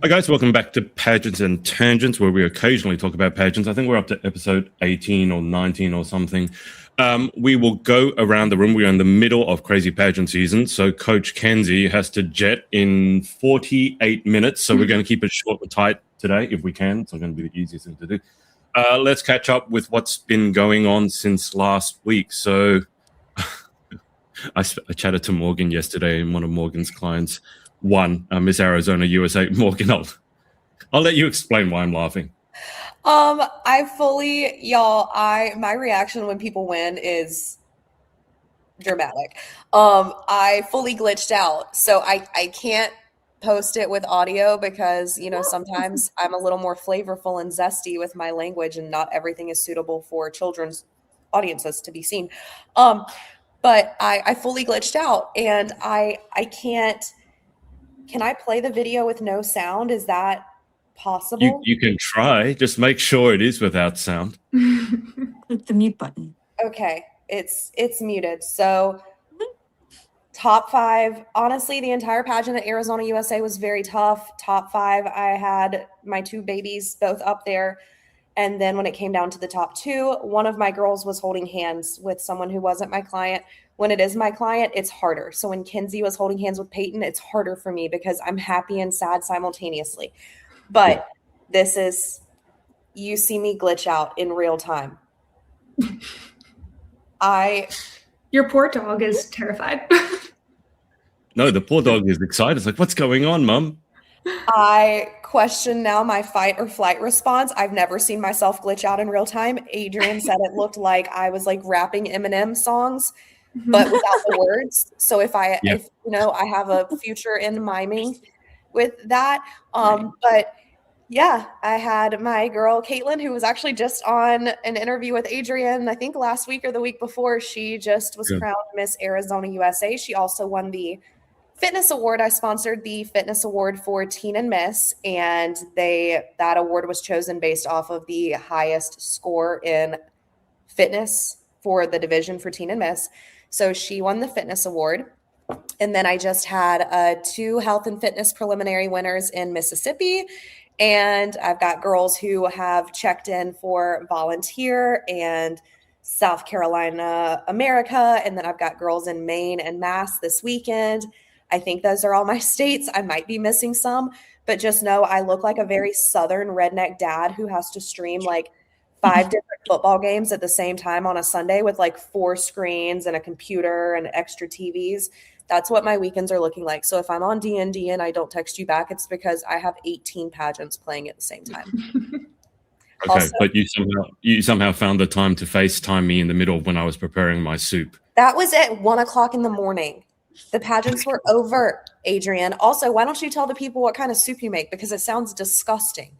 Hi guys, welcome back to Pageants and Tangents, where we occasionally talk about pageants. I think we're up to episode 18 or 19 or something. We will go around the room. We're in the middle of crazy pageant season, so Coach Kenzie has to jet in 48 minutes, so we're going to keep it short and tight today if we can. It's not going to be the easiest thing to do. Let's catch up with what's been going on since last week. So I chatted to Morgan yesterday, and one of Morgan's clients won Miss Arizona USA. Morgan, I'll let you explain why I'm laughing. My reaction when people win is dramatic. I fully glitched out, so I can't post it with audio because, sometimes I'm a little more flavorful and zesty with my language, and not everything is suitable for children's audiences to be seen. But I fully glitched out, and I can't. Can I play the video with no sound? Is that possible? You can try. Just make sure it is without sound. Click the mute button. Okay, it's muted. So top 5. Honestly, the entire pageant at Arizona USA was very tough. Top 5, I had my 2 babies both up there. And then when it came down to the top 2, one of my girls was holding hands with someone who wasn't my client. When it is my client, it's harder. So when Kenzie was holding hands with Peyton, it's harder for me because I'm happy and sad simultaneously. But this is, you see me glitch out in real time. Your poor dog is terrified. No, the poor dog is excited. It's like, what's going on, Mum? I question now my fight or flight response. I've never seen myself glitch out in real time. Adrian said it looked like I was like rapping Eminem songs, but without the words. So if I have a future in miming with that. But yeah, I had my girl Caitlin, who was actually just on an interview with Adrian, I think last week or the week before. She just was crowned Miss Arizona USA. She also won the fitness award. I sponsored the fitness award for Teen and Miss, and that award was chosen based off of the highest score in fitness for the division for Teen and Miss. So she won the fitness award. And then I just had 2 health and fitness preliminary winners in Mississippi. And I've got girls who have checked in for volunteer and South Carolina, America. And then I've got girls in Maine and Mass this weekend. I think those are all my states. I might be missing some, but just know I look like a very Southern redneck dad who has to stream like 5 different football games at the same time on a Sunday with like 4 screens and a computer and extra TVs. That's what my weekends are looking like. So if I'm on D&D and I don't text you back, it's because I have 18 pageants playing at the same time. Okay, also, but you somehow found the time to FaceTime me in the middle when I was preparing my soup. That was at 1:00 in the morning. The pageants were over, Adrian. Also, why don't you tell the people what kind of soup you make? Because it sounds disgusting.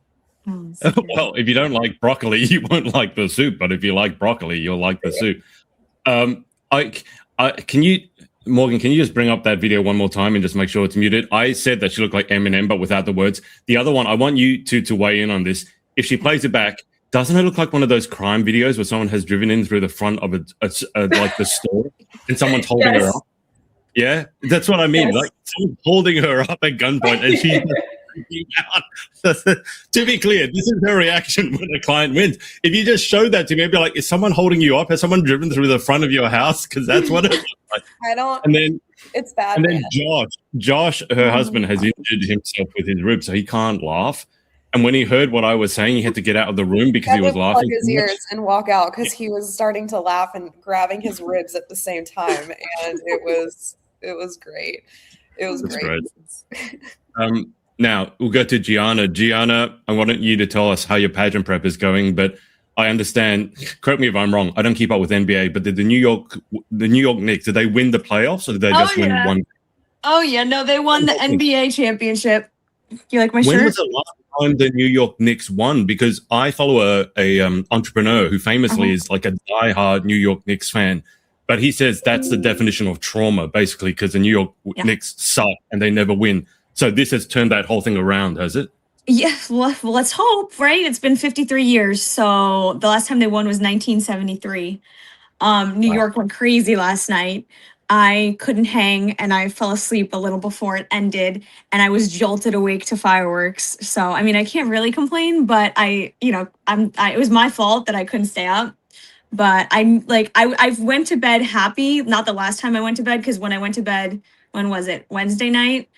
Well, if you don't like broccoli, you won't like the soup. But if you like broccoli, you'll like the soup. Morgan, can you just bring up that video one more time and just make sure it's muted? I said that she looked like Eminem, but without the words. The other one, I want you to weigh in on this. If she plays it back, doesn't it look like one of those crime videos where someone has driven in through the front of like the store and someone's holding her up? Yeah, that's what I mean. Yes. Like someone holding her up at gunpoint and she's freaking out. To be clear, this is her reaction when a client wins. If you just showed that to me, I'd be like, is someone holding you up? Has someone driven through the front of your house? Because that's what it looks like. It's bad. And then Josh, her husband, has injured himself with his ribs, so he can't laugh. And when he heard what I was saying, he had to get out of the room because he was laughing. Plug his ears and walk out because he was starting to laugh and grabbing his ribs at the same time, and it was great. It was great. Now we'll go to Geanna. Geanna, I wanted you to tell us how your pageant prep is going, but I understand. Correct me if I'm wrong. I don't keep up with NBA, but did the New York Knicks, did they win the playoffs or did they just win one? Oh yeah, no, they won the NBA championship. You like my shirt? When was the last time the New York Knicks won? Because I follow a entrepreneur who famously is like a diehard New York Knicks fan, but he says that's the definition of trauma, basically, because the New York Knicks suck and they never win. So this has turned that whole thing around, has it? Yeah, well, let's hope, right? It's been 53 years. So the last time they won was 1973. New York went crazy last night. I couldn't hang and I fell asleep a little before it ended and I was jolted awake to fireworks. So, I mean, I can't really complain, but it was my fault that I couldn't stay up. But I went to bed happy. Not the last time I went to bed, because when I went to bed, when was it? Wednesday night.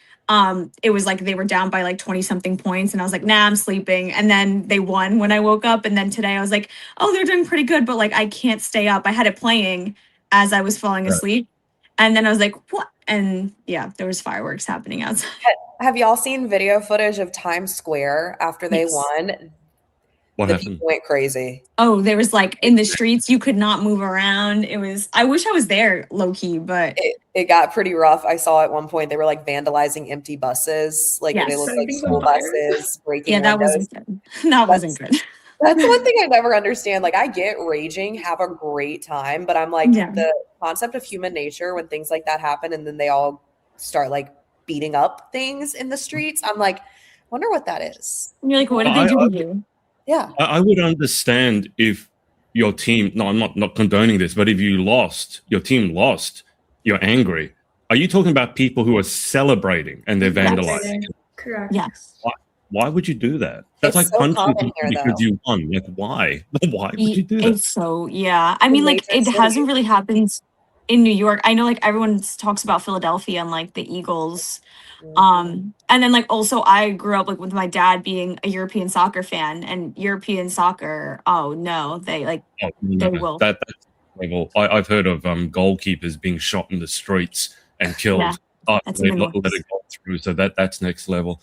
It was like they were down by like 20 something points, and I was like, nah, I'm sleeping. And then they won when I woke up. And then today I was like, oh, they're doing pretty good, but like I can't stay up. I had it playing as I was falling asleep. And then I was like, what? And yeah, there was fireworks happening outside. Have y'all seen video footage of Times Square after they won? What the happened? people went crazy. Oh, there was like in the streets, you could not move around. I wish I was there low key, but it got pretty rough. I saw at one point they were like vandalizing empty buses. Like Yes. they looked like school buses breaking yeah, windows. that wasn't good. That wasn't good. That's one thing I never understand. Like I get raging, have a great time, but I'm like the concept of human nature when things like that happen and then they all start like beating up things in the streets. I'm like, wonder what that is. And you're like, what did they do to you? Yeah. I would understand if your team, no, I'm not condoning this, but if you lost, your team lost, you're angry. Are you talking about people who are celebrating and they're vandalizing? Correct. Yes. Why would you do that? That's It's like so punching common people here, because you won. Like, why? Why would you do that? It's so, yeah. I mean, like, it hasn't really happened in New York. I know, like, everyone talks about Philadelphia and, like, the Eagles. And then, like, also I grew up, like, with my dad being a European soccer fan. And European soccer, oh, no, they will. That's level. I've heard of goalkeepers being shot in the streets and killed. Yeah, They let it go through. So that's next level.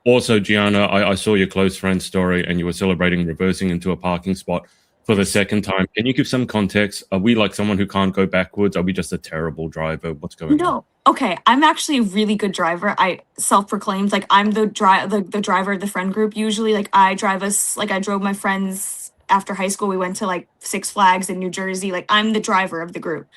Also, Geanna, I saw your close friend story and you were celebrating reversing into a parking spot for the second time. Can you give some context? Are we like someone who can't go backwards? Are we just a terrible driver? What's going on? No. Okay, I'm actually a really good driver. I self-proclaimed, like, I'm the driver of the friend group usually. Like, I drove my friends after high school. We went to, like, Six Flags in New Jersey. Like, I'm the driver of the group,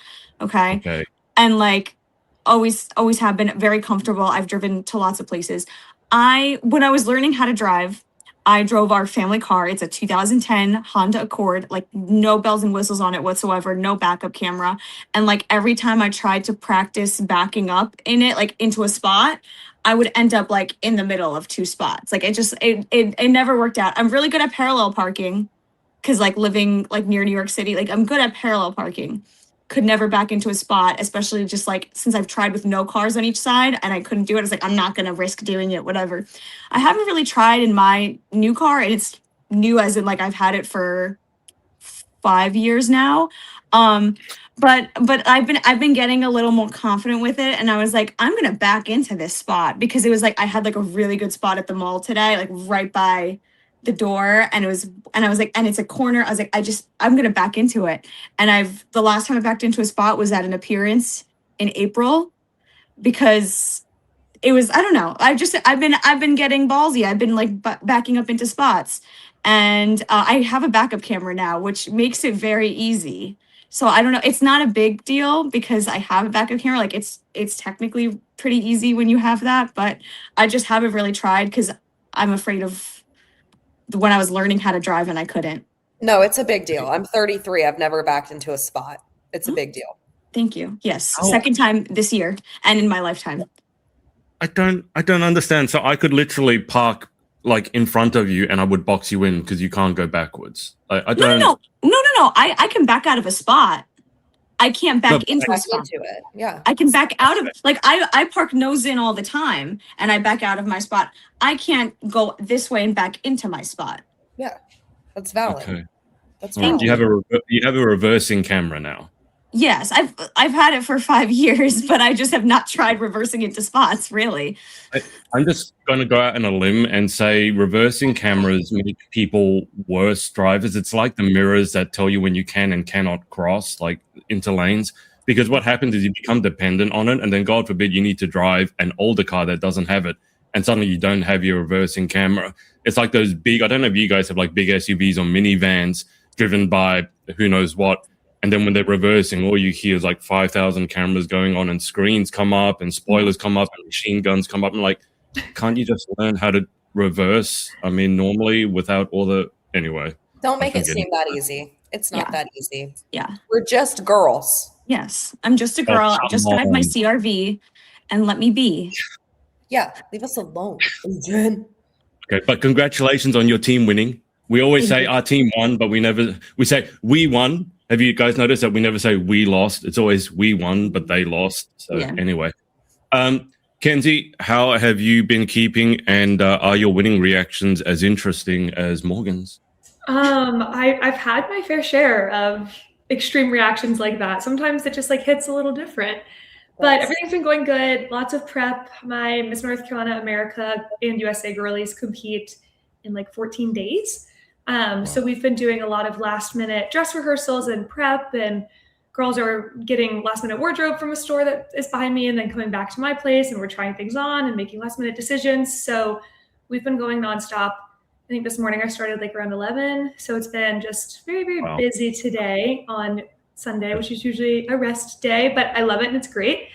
okay? And, like, always have been very comfortable. I've driven to lots of places. When I was learning how to drive, I drove our family car. It's a 2010 Honda Accord, like no bells and whistles on it whatsoever, no backup camera. And like every time I tried to practice backing up in it, like into a spot, I would end up like in the middle of two spots. Like it never worked out. I'm really good at parallel parking because like living like near New York City, like I'm good at parallel parking. Could never back into a spot, especially just like since I've tried with no cars on each side and I couldn't do it. I was like, I'm not going to risk doing it, whatever. I haven't really tried in my new car, and it's new as in like I've had it for 5 years now. But I've been getting a little more confident with it, and I was like, I'm going to back into this spot because it was like I had like a really good spot at the mall today, like right by the door, and I was like, and it's a corner. I was like, I'm gonna back into it. And the last time I backed into a spot was at an appearance in April because it was, I don't know. I've been getting ballsy. I've been like backing up into spots, and I have a backup camera now, which makes it very easy. So I don't know. It's not a big deal because I have a backup camera. Like it's technically pretty easy when you have that, but I just haven't really tried because I'm afraid of when I was learning how to drive and I couldn't. No, it's a big deal. I'm 33. I've never backed into a spot. It's a big deal. Thank you. Yes. Second time this year and in my lifetime. I don't understand. So I could literally park like in front of you and I would box you in because you can't go backwards. I don't. No. I can back out of a spot. I can't back into a spot. Yeah. I can back out of like I park nose in all the time and I back out of my spot. I can't go this way and back into my spot. Yeah. That's valid. Okay. That's valid. You have a reversing camera now. Yes, I've had it for 5 years, but I just have not tried reversing into spots, really. I'm just going to go out on a limb and say reversing cameras make people worse drivers. It's like the mirrors that tell you when you can and cannot cross, like into lanes. Because what happens is you become dependent on it, and then God forbid you need to drive an older car that doesn't have it, and suddenly you don't have your reversing camera. It's like those big, I don't know if you guys have like big SUVs or minivans driven by who knows what. And then when they're reversing, all you hear is like 5,000 cameras going on and screens come up and spoilers come up and machine guns come up. I'm like, can't you just learn how to reverse? I mean, normally without all the... Anyway. Don't make it seem that easy. It's not that easy. Yeah. We're just girls. Yes, I'm just a girl. I just drive my CRV and let me be. Yeah, leave us alone, Adrian. Okay, but congratulations on your team winning. We always say our team won, but we say we won. Have you guys noticed that we never say we lost? It's always we won, but they lost. So anyway, Kenzie, how have you been keeping, and are your winning reactions as interesting as Morgan's? I've had my fair share of extreme reactions like that. Sometimes it just like hits a little different, but everything's been going good. Lots of prep. My Miss North Carolina America and USA girlies compete in like 14 days. So we've been doing a lot of last minute dress rehearsals and prep, and girls are getting last minute wardrobe from a store that is behind me and then coming back to my place, and we're trying things on and making last minute decisions. So we've been going nonstop. I think this morning I started like around 11. So it's been just very, very busy today on Sunday, which is usually a rest day, but I love it and it's great.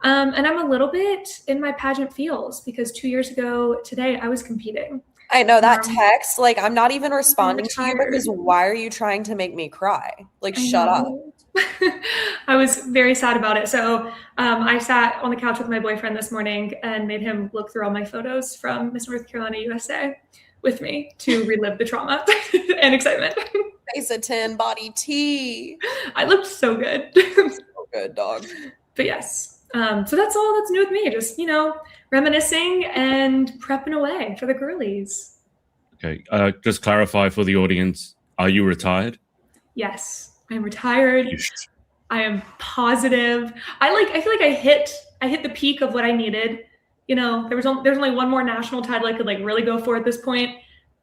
And I'm a little bit in my pageant feels because 2 years ago today I was competing. I know that text, like I'm not even responding to you because why are you trying to make me cry? Like, shut up. I was very sad about it. So I sat on the couch with my boyfriend this morning and made him look through all my photos from Miss North Carolina USA with me to relive the trauma and excitement. Face a 10, body T. I looked so good. So good, dog. But yes. So that's all that's new with me. Just, reminiscing and prepping away for the girlies. Okay. Just clarify for the audience. Are you retired? Yes, I'm retired. I am positive. I feel like I hit the peak of what I needed. There's only one more national title I could like really go for at this point,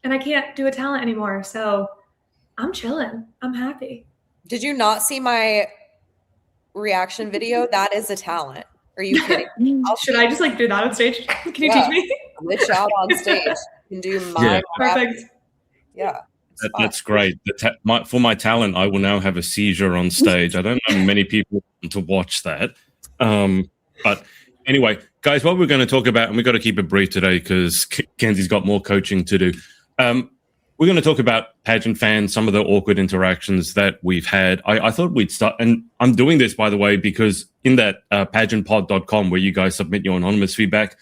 and I can't do a talent anymore. So I'm chilling. I'm happy. Did you not see my reaction video? That is a talent. Are you kidding? Should I just like do that on stage? Can you teach me? Glitch out on stage. You can do my perfect. Yeah. That's great. For my talent, I will now have a seizure on stage. I don't know many people want to watch that. But anyway, guys, what we're going to talk about, and we've got to keep it brief today because Kenzie's got more coaching to do. We're going to talk about pageant fans, some of the awkward interactions that we've had. I thought we'd start, and I'm doing this, by the way, because in that pageantpod.com where you guys submit your anonymous feedback,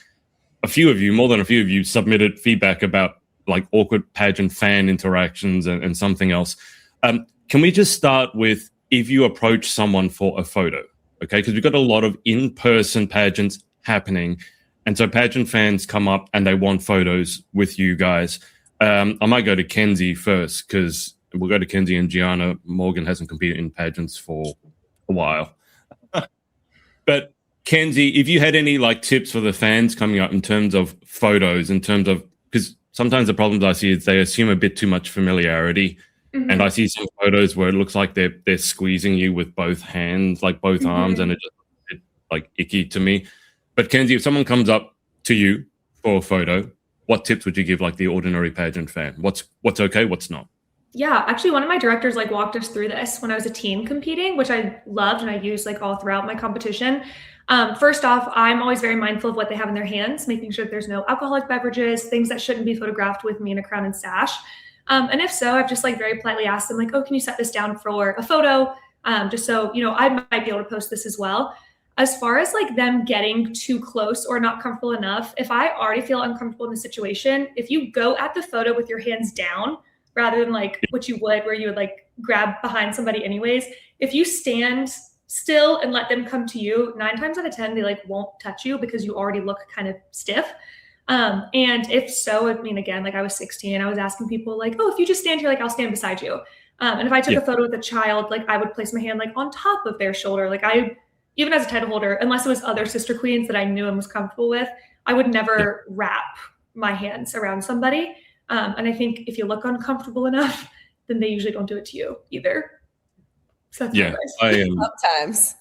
more than a few of you submitted feedback about like awkward pageant fan interactions and something else. Can we just start with if you approach someone for a photo, okay? Because we've got a lot of in-person pageants happening. And so pageant fans come up and they want photos with you guys. I might go to Kenzie first because we'll go to Kenzie and Geanna. Morgan hasn't competed in pageants for a while. But Kenzie, if you had any like tips for the fans coming up in terms of photos, because sometimes the problems I see is they assume a bit too much familiarity. Mm-hmm. And I see some photos where it looks like they're squeezing you with both hands, like both arms, and it's like icky to me. But Kenzie, if someone comes up to you for a photo, what tips would you give like the ordinary pageant fan? What's okay, what's not? Yeah, actually one of my directors like walked us through this when I was a teen competing, which I loved and I used like all throughout my competition. First off, I'm always very mindful of what they have in their hands, making sure that there's no alcoholic beverages, things that shouldn't be photographed with me in a crown and sash. And if so, I've just like very politely asked them like, oh, can you set this down for a photo? Just so, I might be able to post this as well. As far as like them getting too close or not comfortable enough, if I already feel uncomfortable in the situation, if you go at the photo with your hands down, rather than like what you would, where you would like grab behind somebody anyways, if you stand still and let them come to you, 9 times out of 10, they like won't touch you because you already look kind of stiff. And if so, I mean, again, like I was 16, I was asking people like, oh, if you just stand here, like I'll stand beside you. And if I took a photo with a child, like I would place my hand like on top of their shoulder. Like even as a title holder, unless it was other sister queens that I knew and was comfortable with, I would never wrap my hands around somebody. And I think if you look uncomfortable enough, then they usually don't do it to you either. So that's sometimes.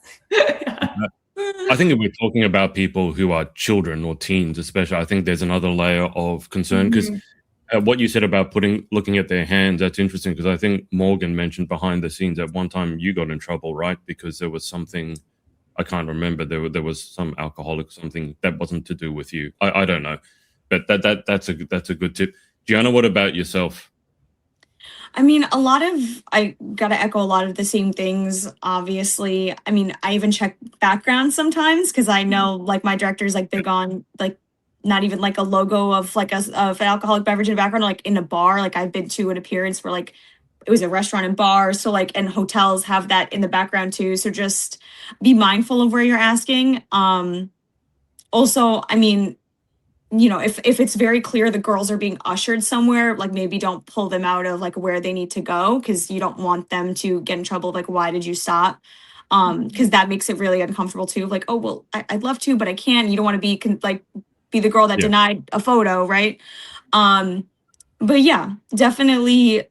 I think if we're talking about people who are children or teens, especially, I think there's another layer of concern because what you said about looking at their hands, that's interesting because I think Morgan mentioned behind the scenes at one time you got in trouble, right? Because there was something, I can't remember, there was some alcoholic something that wasn't to do with you. I don't know, but that's a good tip. Geanna, what about yourself? I mean, I gotta echo a lot of the same things, obviously. I mean, I even check backgrounds sometimes because I know like my director's like big on like not even like a logo of like of an alcoholic beverage in the background, like in a bar. Like I've been to an appearance where like it was a restaurant and bar. So like, and hotels have that in the background too. So just be mindful of where you're asking. Also, I mean, you know, if it's very clear the girls are being ushered somewhere, like maybe don't pull them out of like where they need to go because you don't want them to get in trouble. Like, why did you stop? Because that makes it really uncomfortable too. Like, oh well, I'd love to, but I can't. You don't want to be be the girl that denied a photo, right? But yeah, definitely.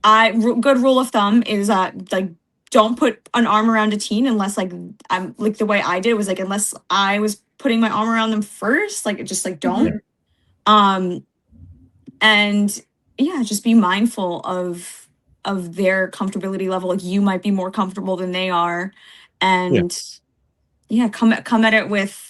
Good rule of thumb is like don't put an arm around a teen unless like I'm like the way I did was like unless I was putting my arm around them first, like just like don't. And yeah, just be mindful of their comfortability level. Like you might be more comfortable than they are, and come at it with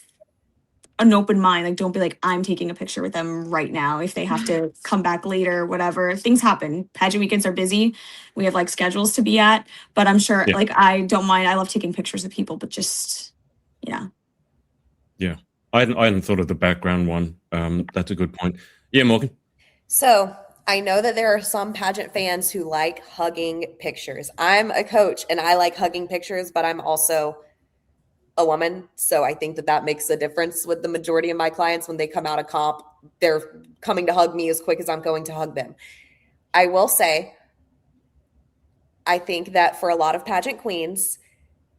an open mind. Like don't be like I'm taking a picture with them right now if they have to come back later, whatever. Things happen. Pageant weekends are busy. We have like schedules to be at, but I'm sure like I don't mind. I love taking pictures of people, but just I hadn't thought of the background one. That's a good point. Yeah, Morgan. So I know that there are some pageant fans who like hugging pictures. I'm a coach and I like hugging pictures, but I'm also a woman. So I think that makes a difference with the majority of my clients. When they come out of comp, they're coming to hug me as quick as I'm going to hug them. I will say, I think that for a lot of pageant queens,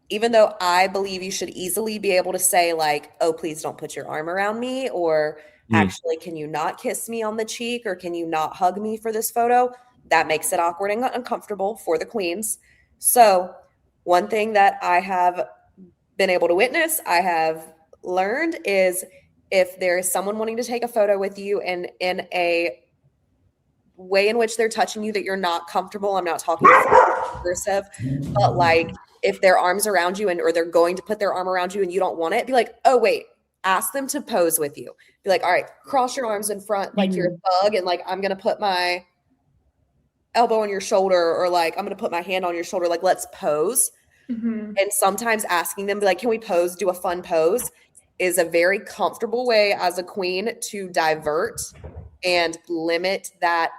even though I believe you should easily be able to say like, oh, please don't put your arm around me, or actually, can you not kiss me on the cheek, or can you not hug me for this photo? That makes it awkward and uncomfortable for the queens. So one thing that I have been able to witness, I have learned, is if there is someone wanting to take a photo with you and in a way in which they're touching you that you're not comfortable, I'm not talking aggressive, but like if their arms around you or they're going to put their arm around you and you don't want it, be like, oh wait, ask them to pose with you. Be like, all right, cross your arms in front like you're a thug, and like I'm gonna put my elbow on your shoulder, or like I'm gonna put my hand on your shoulder, like let's pose. And sometimes asking them, be like, can we pose, do a fun pose, is a very comfortable way as a queen to divert and limit that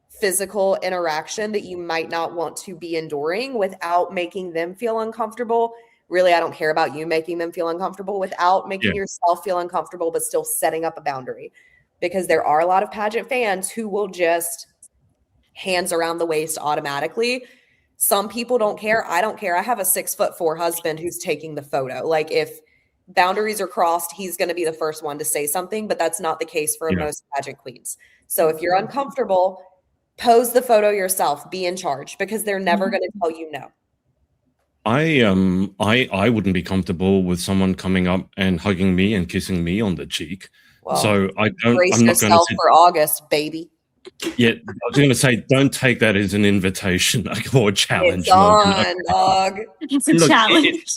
physical interaction that you might not want to be enduring without making them feel uncomfortable. Really, I don't care about you making them feel uncomfortable, without making yourself feel uncomfortable, but still setting up a boundary. Because there are a lot of pageant fans who will just hands around the waist automatically. Some people don't care. I don't care. I have a 6'4" husband who's taking the photo. Like if boundaries are crossed, he's going to be the first one to say something, but that's not the case for most pageant queens. So if you're uncomfortable, pose the photo yourself, be in charge, because they're never going to tell you no. I wouldn't be comfortable with someone coming up and hugging me and kissing me on the cheek. Well, so I'm not going to for August, baby. Yeah, I was going to say, don't take that as an invitation or challenge. It's on, dog. It's a challenge.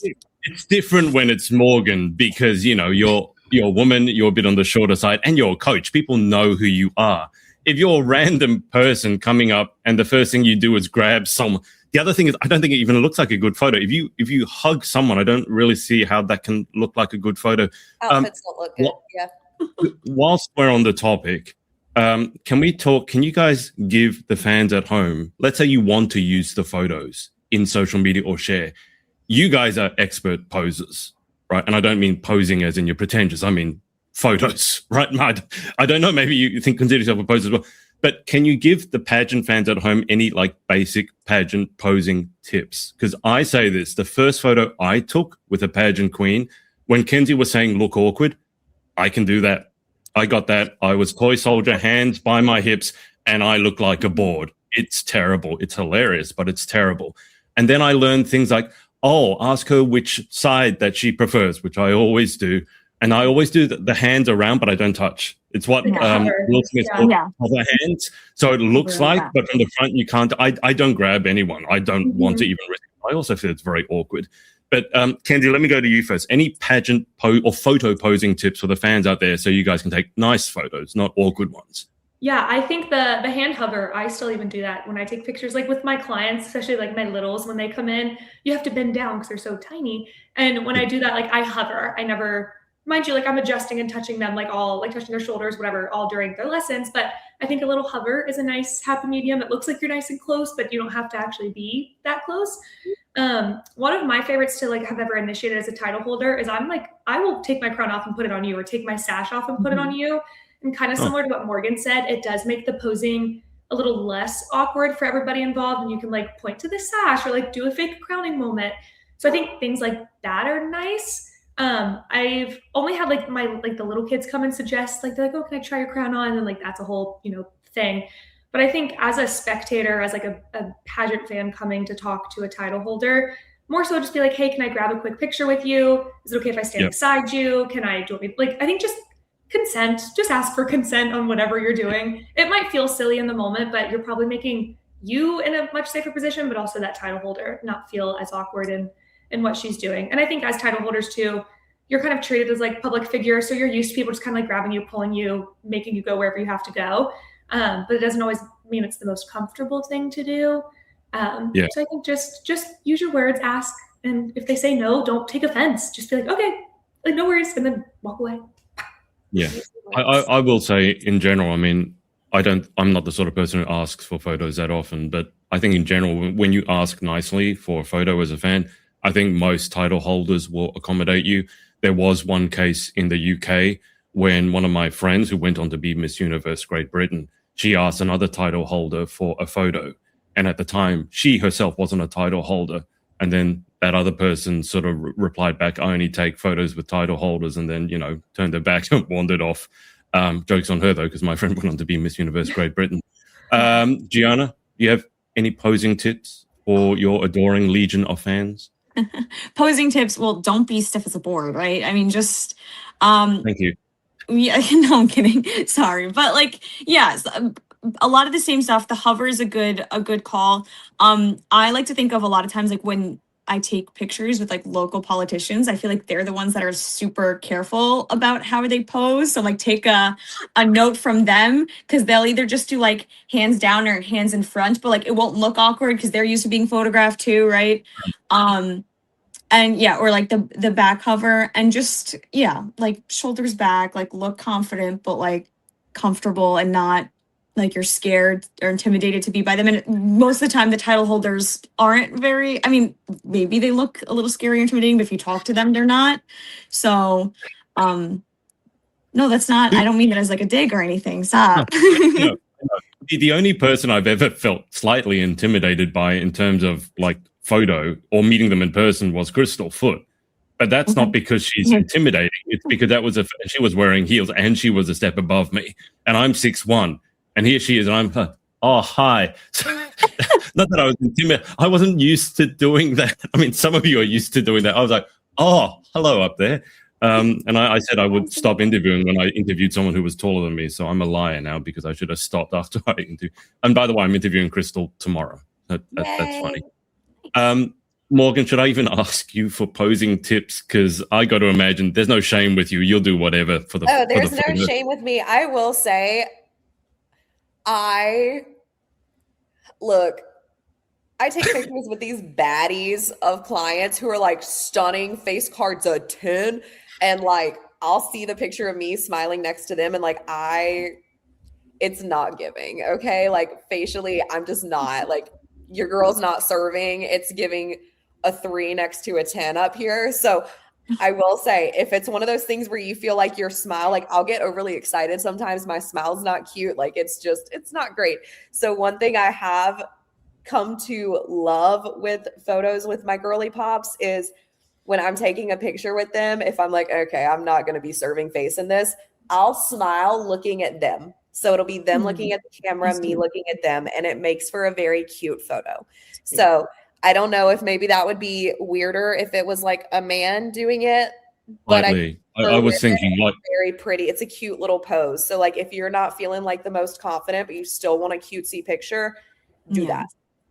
It's different when it's Morgan, because you're a woman, you're a bit on the shorter side, and you're a coach. People know who you are. If you're a random person coming up and the first thing you do is grab someone, the other thing is, I don't think it even looks like a good photo. If you hug someone, I don't really see how that can look like a good photo. Outfits don't look good. Whilst we're on the topic, can you guys give the fans at home, let's say you want to use the photos in social media or share. You guys are expert posers, right? And I don't mean posing as in you're pretentious. I mean photos, right? I don't know, maybe you consider yourself a poser as well. But can you give the pageant fans at home any like basic pageant posing tips? Because I say this, the first photo I took with a pageant queen, when Kenzie was saying look awkward, I can do that. I got that. I was toy soldier, hands by my hips, and I look like a board. It's terrible. It's hilarious, but it's terrible. And then I learned things like, ask her which side that she prefers, which I always do. And I always do the hands around, but I don't touch. It's what Will Smith called cover hands. So it looks like, but from the front you can't. I don't grab anyone. I don't want to even risk it. I also feel it's very awkward. But Kenzie, let me go to you first. Any pageant or photo posing tips for the fans out there so you guys can take nice photos, not awkward ones? Yeah, I think the hand hover, I still even do that when I take pictures, like with my clients, especially like my littles, when they come in, you have to bend down because they're so tiny. And when I do that, like I hover. I never, mind you, like I'm adjusting and touching them, like all like touching their shoulders, whatever, all during their lessons. But I think a little hover is a nice happy medium. It looks like you're nice and close, but you don't have to actually be that close. One of my favorites to like have ever initiated as a title holder is I'm like, I will take my crown off and put it on you, or take my sash off and put it on you. And kind of similar to what Morgan said, it does make the posing a little less awkward for everybody involved. And you can like point to the sash or like do a fake crowning moment. So I think things like that are nice. I've only had like the little kids come and suggest, like, they're like, oh, can I try your crown on? And like, that's a whole, thing. But I think as a spectator, as like a pageant fan coming to talk to a title holder, more so just be like, hey, can I grab a quick picture with you? Is it okay if I stand beside you? Can I do it? Like, I think just consent, just ask for consent on whatever you're doing. It might feel silly in the moment, but you're probably making you in a much safer position, but also that title holder not feel as awkward in what she's doing. And I think as title holders too, you're kind of treated as like public figure. So you're used to people just kind of like grabbing you, pulling you, making you go wherever you have to go. But it doesn't always mean it's the most comfortable thing to do. So I think just use your words, ask. And if they say no, don't take offense. Just be like, okay, like no worries, and then walk away. Yeah, I will say in general, I mean, I'm not the sort of person who asks for photos that often, but I think in general, when you ask nicely for a photo as a fan, I think most title holders will accommodate you. There was one case in the UK when one of my friends who went on to be Miss Universe Great Britain, she asked another title holder for a photo. And at the time, she herself wasn't a title holder. And then that other person sort of replied back, I only take photos with title holders, and then, turned their back and wandered off. Jokes on her, though, because my friend went on to be Miss Universe Great Britain. Gianna, do you have any posing tips for your adoring legion of fans? Posing tips, well, don't be stiff as a board, right? I mean, just... Thank you. Yeah, no, I'm kidding. Sorry. But like, yes, a lot of the same stuff. The hover is a good call. I like to think of a lot of times, like when I take pictures with like local politicians, I feel like they're the ones that are super careful about how they pose. So like take a note from them, because they'll either just do like hands down or hands in front, but like it won't look awkward because they're used to being photographed too, right? And yeah, or like the back hover, and just, like shoulders back, like look confident, but like comfortable, and not like you're scared or intimidated to be by them. And most of the time the title holders aren't very, I mean, maybe they look a little scary or intimidating, but if you talk to them, they're not. So, no, that's not, I don't mean that as like a dig or anything. Stop. No. The only person I've ever felt slightly intimidated by in terms of like photo or meeting them in person was Crystal Foot. But that's not because she's intimidating. It's because she was wearing heels and she was a step above me. And I'm 6'1". And here she is, and I'm like, oh, hi. Not that I was intimidated. I wasn't used to doing that. I mean, some of you are used to doing that. I was like, oh, hello up there. And I said I would stop interviewing when I interviewed someone who was taller than me. So I'm a liar now because I should have stopped after I interviewed. And by the way, I'm interviewing Crystal tomorrow. That's funny. Morgan, should I even ask you for posing tips? Because I got to imagine there's no shame with you. You'll do whatever for the Oh, there's no shame with me. I will say, I take pictures with these baddies of clients who are like stunning, face cards a 10, and like I'll see the picture of me smiling next to them, and like it's not giving, okay? Like facially, I'm just not, like, your girl's not serving. It's giving a 3 next to a 10 up here. So I will say, if it's one of those things where you feel like your smile, like I'll get overly excited. Sometimes my smile's not cute. Like it's not great. So one thing I have come to love with photos with my girly pops is when I'm taking a picture with them, if I'm like, okay, I'm not going to be serving face in this, I'll smile looking at them. So it'll be them looking at the camera, me looking at them, and it makes for a very cute photo. So I don't know if maybe that would be weirder if it was like a man doing it. But I was thinking like very pretty. It's a cute little pose. So like if you're not feeling like the most confident, but you still want a cutesy picture, do that.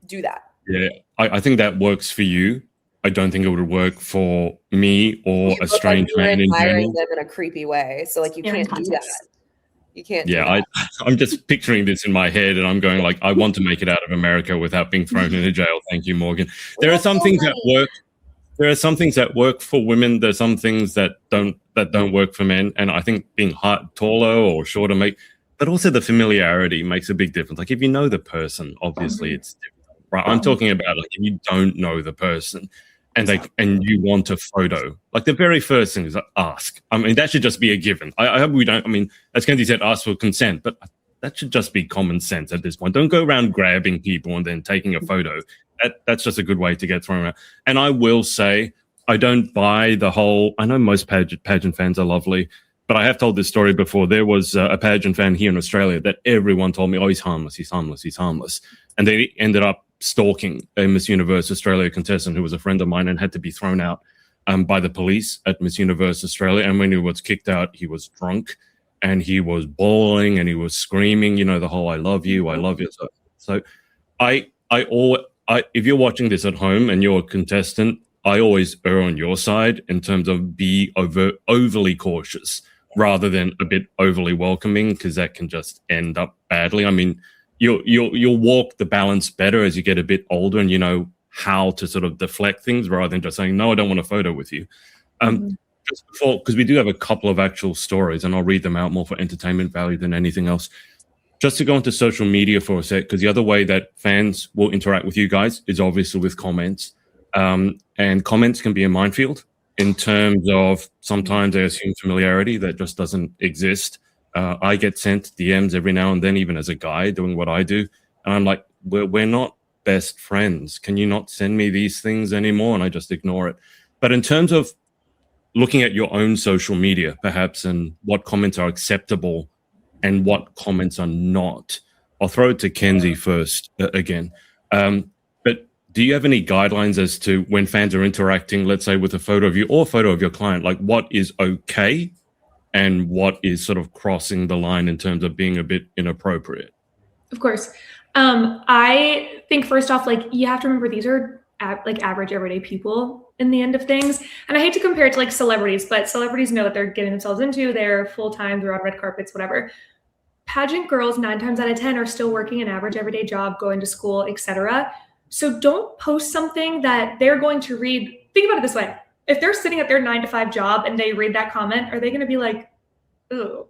Do that. Yeah, I think that works for you. I don't think it would work for me or a strange man in general. Them in a creepy way. So like you can't do that. You can't do Yeah, that. I'm just picturing this in my head, and I'm going like, I want to make it out of America without being thrown into jail. Thank you, Morgan. There are some things that work. There are some things that work for women. There's some things that don't work for men. And I think being taller or shorter but also the familiarity makes a big difference. Like if you know the person, obviously it's different, right? I'm talking about like if you don't know the person and and you want a photo, like the very first thing is ask. I mean, that should just be a given. I hope we don't. I mean, as Kenzie said, ask for consent, but that should just be common sense at this point. Don't go around grabbing people and then taking a photo. That's just a good way to get thrown around. And I will say, I don't buy the whole. I know most pageant fans are lovely, but I have told this story before. There was a pageant fan here in Australia that everyone told me, oh, he's harmless, he's harmless, he's harmless. And they ended up stalking a Miss Universe Australia contestant who was a friend of mine and had to be thrown out by the police at Miss Universe Australia. And when he was kicked out, he was drunk and he was bawling and he was screaming, you know, the whole, I love you, I love you. So if you're watching this at home and you're a contestant, I always err on your side in terms of be overly cautious rather than a bit overly welcoming, because that can just end up badly. I mean, you'll walk the balance better as you get a bit older and you know how to sort of deflect things rather than just saying, no, I don't want a photo with you. Just before, because we do have a couple of actual stories and I'll read them out more for entertainment value than anything else. Just to go into social media for a sec, because the other way that fans will interact with you guys is obviously with comments. And comments can be a minefield in terms of sometimes they assume familiarity that just doesn't exist. I get sent DMs every now and then, even as a guy doing what I do. And I'm like, we're not best friends. Can you not send me these things anymore? And I just ignore it. But in terms of looking at your own social media, perhaps, and what comments are acceptable and what comments are not. I'll throw it to Kenzie first again. But do you have any guidelines as to when fans are interacting, let's say with a photo of you or a photo of your client, like what is okay and what is sort of crossing the line in terms of being a bit inappropriate? Of course. I think first off, like you have to remember these are like average everyday people in the end of things. And I hate to compare it to like celebrities, but celebrities know what they're getting themselves into. They're full-time, they're on red carpets, whatever. Pageant girls 9 times out of 10 are still working an average everyday job, going to school, etc. So don't post something that they're going to read. Think about it this way. If they're sitting at their 9 to 5 job and they read that comment, are they going to be like, ooh,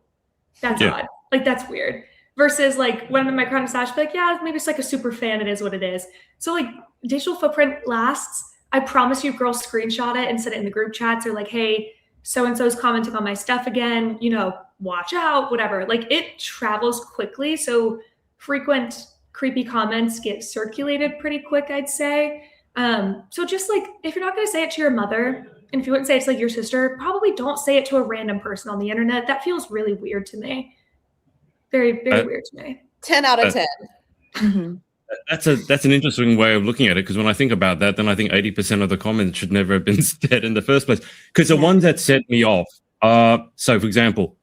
that's odd. Like, that's weird. Versus like when I'm in my crown and sash, be like, yeah, maybe it's like a super fan. It is what it is. So like digital footprint lasts. I promise you, girls screenshot it and send it in the group chats or like, hey, so-and-so's commenting on my stuff again, you know, watch out, whatever. Like it travels quickly. So frequent creepy comments get circulated pretty quick, I'd say. So just like, if you're not going to say it to your mother, and if you wouldn't say it to like your sister, probably don't say it to a random person on the internet. That feels really weird to me. Very, very weird to me. 10 out of 10. Mm-hmm. That's an interesting way of looking at it, because when I think about that, then I think 80% of the comments should never have been said in the first place. Because the ones that set me off so for example,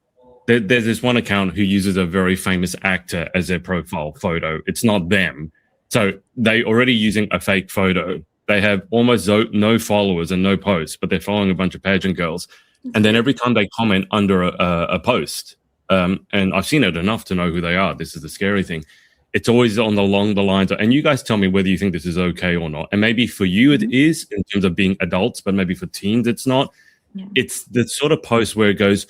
there's this one account who uses a very famous actor as their profile photo. It's not them. So they already using a fake photo. They have almost no followers and no posts, but they're following a bunch of pageant girls. And then every time they comment under a post, and I've seen it enough to know who they are. This is the scary thing. It's always along the lines of, and you guys tell me whether you think this is okay or not. And maybe for you it is in terms of being adults, but maybe for teens it's not. Yeah. It's the sort of post where it goes,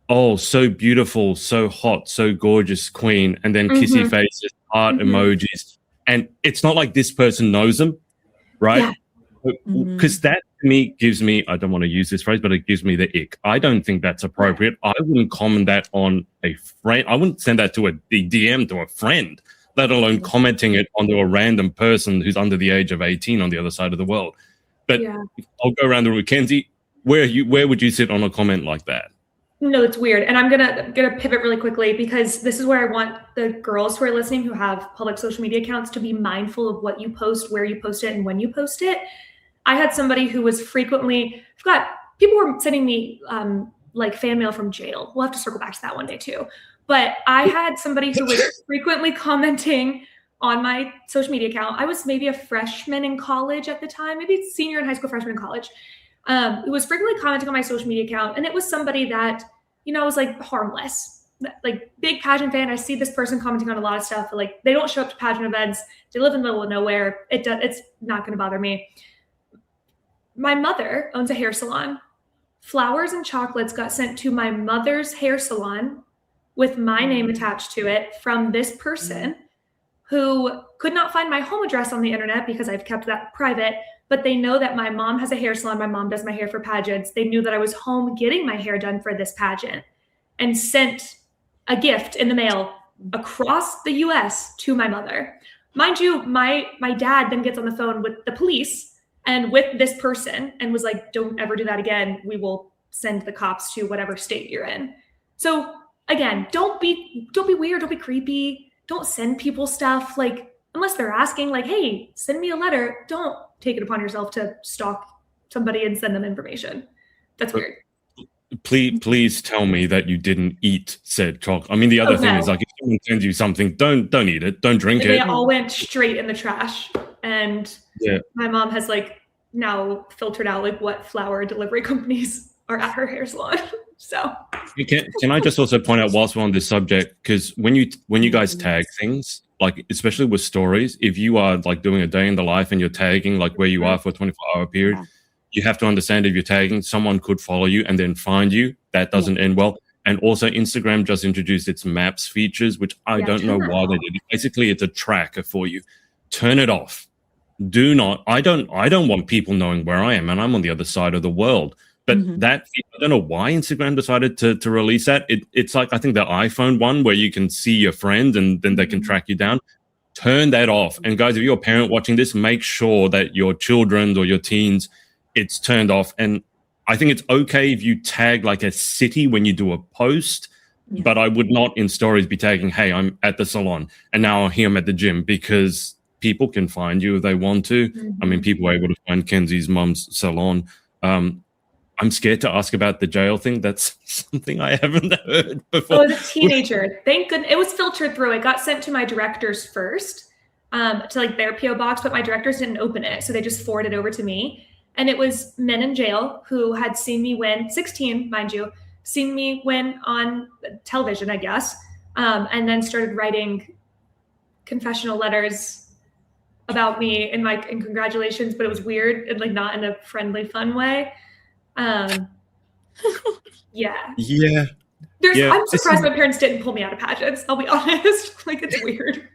oh, so beautiful, so hot, so gorgeous queen, and then kissy faces, heart emojis. And it's not like this person knows them, right? Because that to me gives me, I don't want to use this phrase, but it gives me the ick. I don't think that's appropriate. I wouldn't comment that on a friend. I wouldn't send that to a DM to a friend, let alone commenting it onto a random person who's under the age of 18 on the other side of the world. But I'll go around the room. Kenzie, where would you sit on a comment like that? No, it's weird. And I'm gonna pivot really quickly, because this is where I want the girls who are listening who have public social media accounts to be mindful of what you post, where you post it, and when you post it. I had somebody who was frequently, people were sending me like fan mail from jail. We'll have to circle back to that one day too. But I had somebody who was frequently commenting on my social media account. I was maybe a freshman in college at the time, maybe senior in high school, freshman in college. Who was frequently commenting on my social media account. And it was somebody that, you know, was like harmless. like big pageant fan. I see this person commenting on a lot of stuff, but like they don't show up to pageant events. They live in the middle of nowhere. It's not going to bother me. My mother owns a hair salon. Flowers and chocolates got sent to my mother's hair salon with my name attached to it from this person who could not find my home address on the internet because I've kept that private, but they know that my mom has a hair salon. My mom does my hair for pageants. They knew that I was home getting my hair done for this pageant and sent a gift in the mail across the US to my mother. Mind you, my dad then gets on the phone with the police and with this person and was like, don't ever do that again. We will send the cops to whatever state you're in. So again, don't be weird, don't be creepy. Don't send people stuff like, unless they're asking like, hey, send me a letter. Don't take it upon yourself to stalk somebody and send them information. That's weird. Please tell me that you didn't eat said chocolate. I mean, the other thing is like, if someone sends you something, don't eat it. Don't drink it. They all went straight in the trash. And my mom has like now filtered out like what flower delivery companies are at her hair salon. So can I just also point out whilst we're on this subject, because when you guys tag things, like especially with stories, if you are like doing a day in the life and you're tagging like where you are for a 24-hour period, you have to understand if you're tagging, someone could follow you and then find you. That doesn't end well. And also Instagram just introduced its maps features, which I don't know why they did. Basically, it's a tracker for you. Turn it off. Do not. I don't want people knowing where I am, and I'm on the other side of the world. But that, I don't know why Instagram decided to release that. It's like, I think the iPhone one where you can see your friend and then they can track you down. Turn that off. And guys, if you're a parent watching this, make sure that your children or your teens, it's turned off. And I think it's okay if you tag like a city when you do a post, but I would not in stories be tagging, hey, I'm at the salon and now here I'm at the gym, because people can find you if they want to. I mean, people were able to find Kenzie's mum's salon. I'm scared to ask about the jail thing. That's something I haven't heard before. I was a teenager. Thank goodness. It was filtered through. It got sent to my directors first, to like their PO box, but my directors didn't open it. So they just forwarded over to me. And it was men in jail who had seen me win, 16, mind you, seen me win on television, I guess, and then started writing confessional letters about me and like, and congratulations, but it was weird and like not in a friendly, fun way. I'm surprised my parents didn't pull me out of pageants. I'll be honest. Like, it's weird.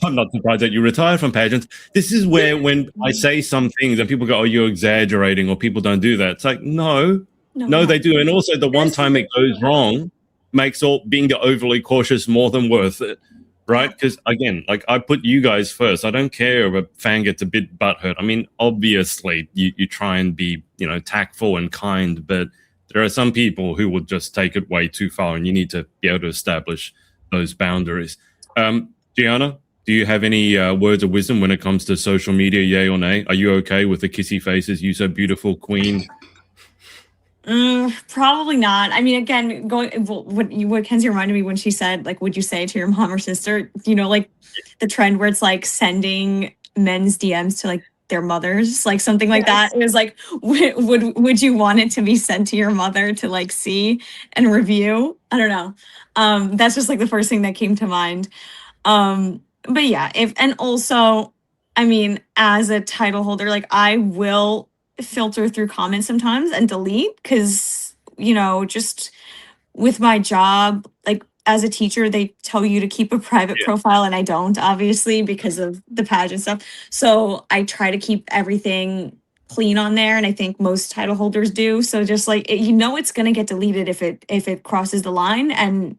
I'm not surprised that you retired from pageants. This is where when I say some things and people go, oh, you're exaggerating, or people don't do that. It's like, no, they do. And also the one time it goes wrong makes being overly cautious more than worth it. Right? Because again, like I put you guys first. I don't care if a fan gets a bit butthurt. I mean, obviously you try and be, tactful and kind, but there are some people who will just take it way too far, and you need to be able to establish those boundaries. Geanna, do you have any words of wisdom when it comes to social media, yay or nay? Are you okay with the kissy faces, you so beautiful queen? Probably not. I mean, again, what Kenzie reminded me when she said, like, would you say to your mom or sister, like the trend where it's like sending men's DMs to like their mothers, like something like that. It was like, would you want it to be sent to your mother to like see and review? I don't know. That's just like the first thing that came to mind. But yeah, and also, I mean, as a title holder, like I will filter through comments sometimes and delete, because just with my job, like as a teacher, they tell you to keep a private profile, and I don't, obviously, because of the pageant stuff. So I try to keep everything clean on there, and I think most title holders do. So just like it's going to get deleted if it crosses the line, and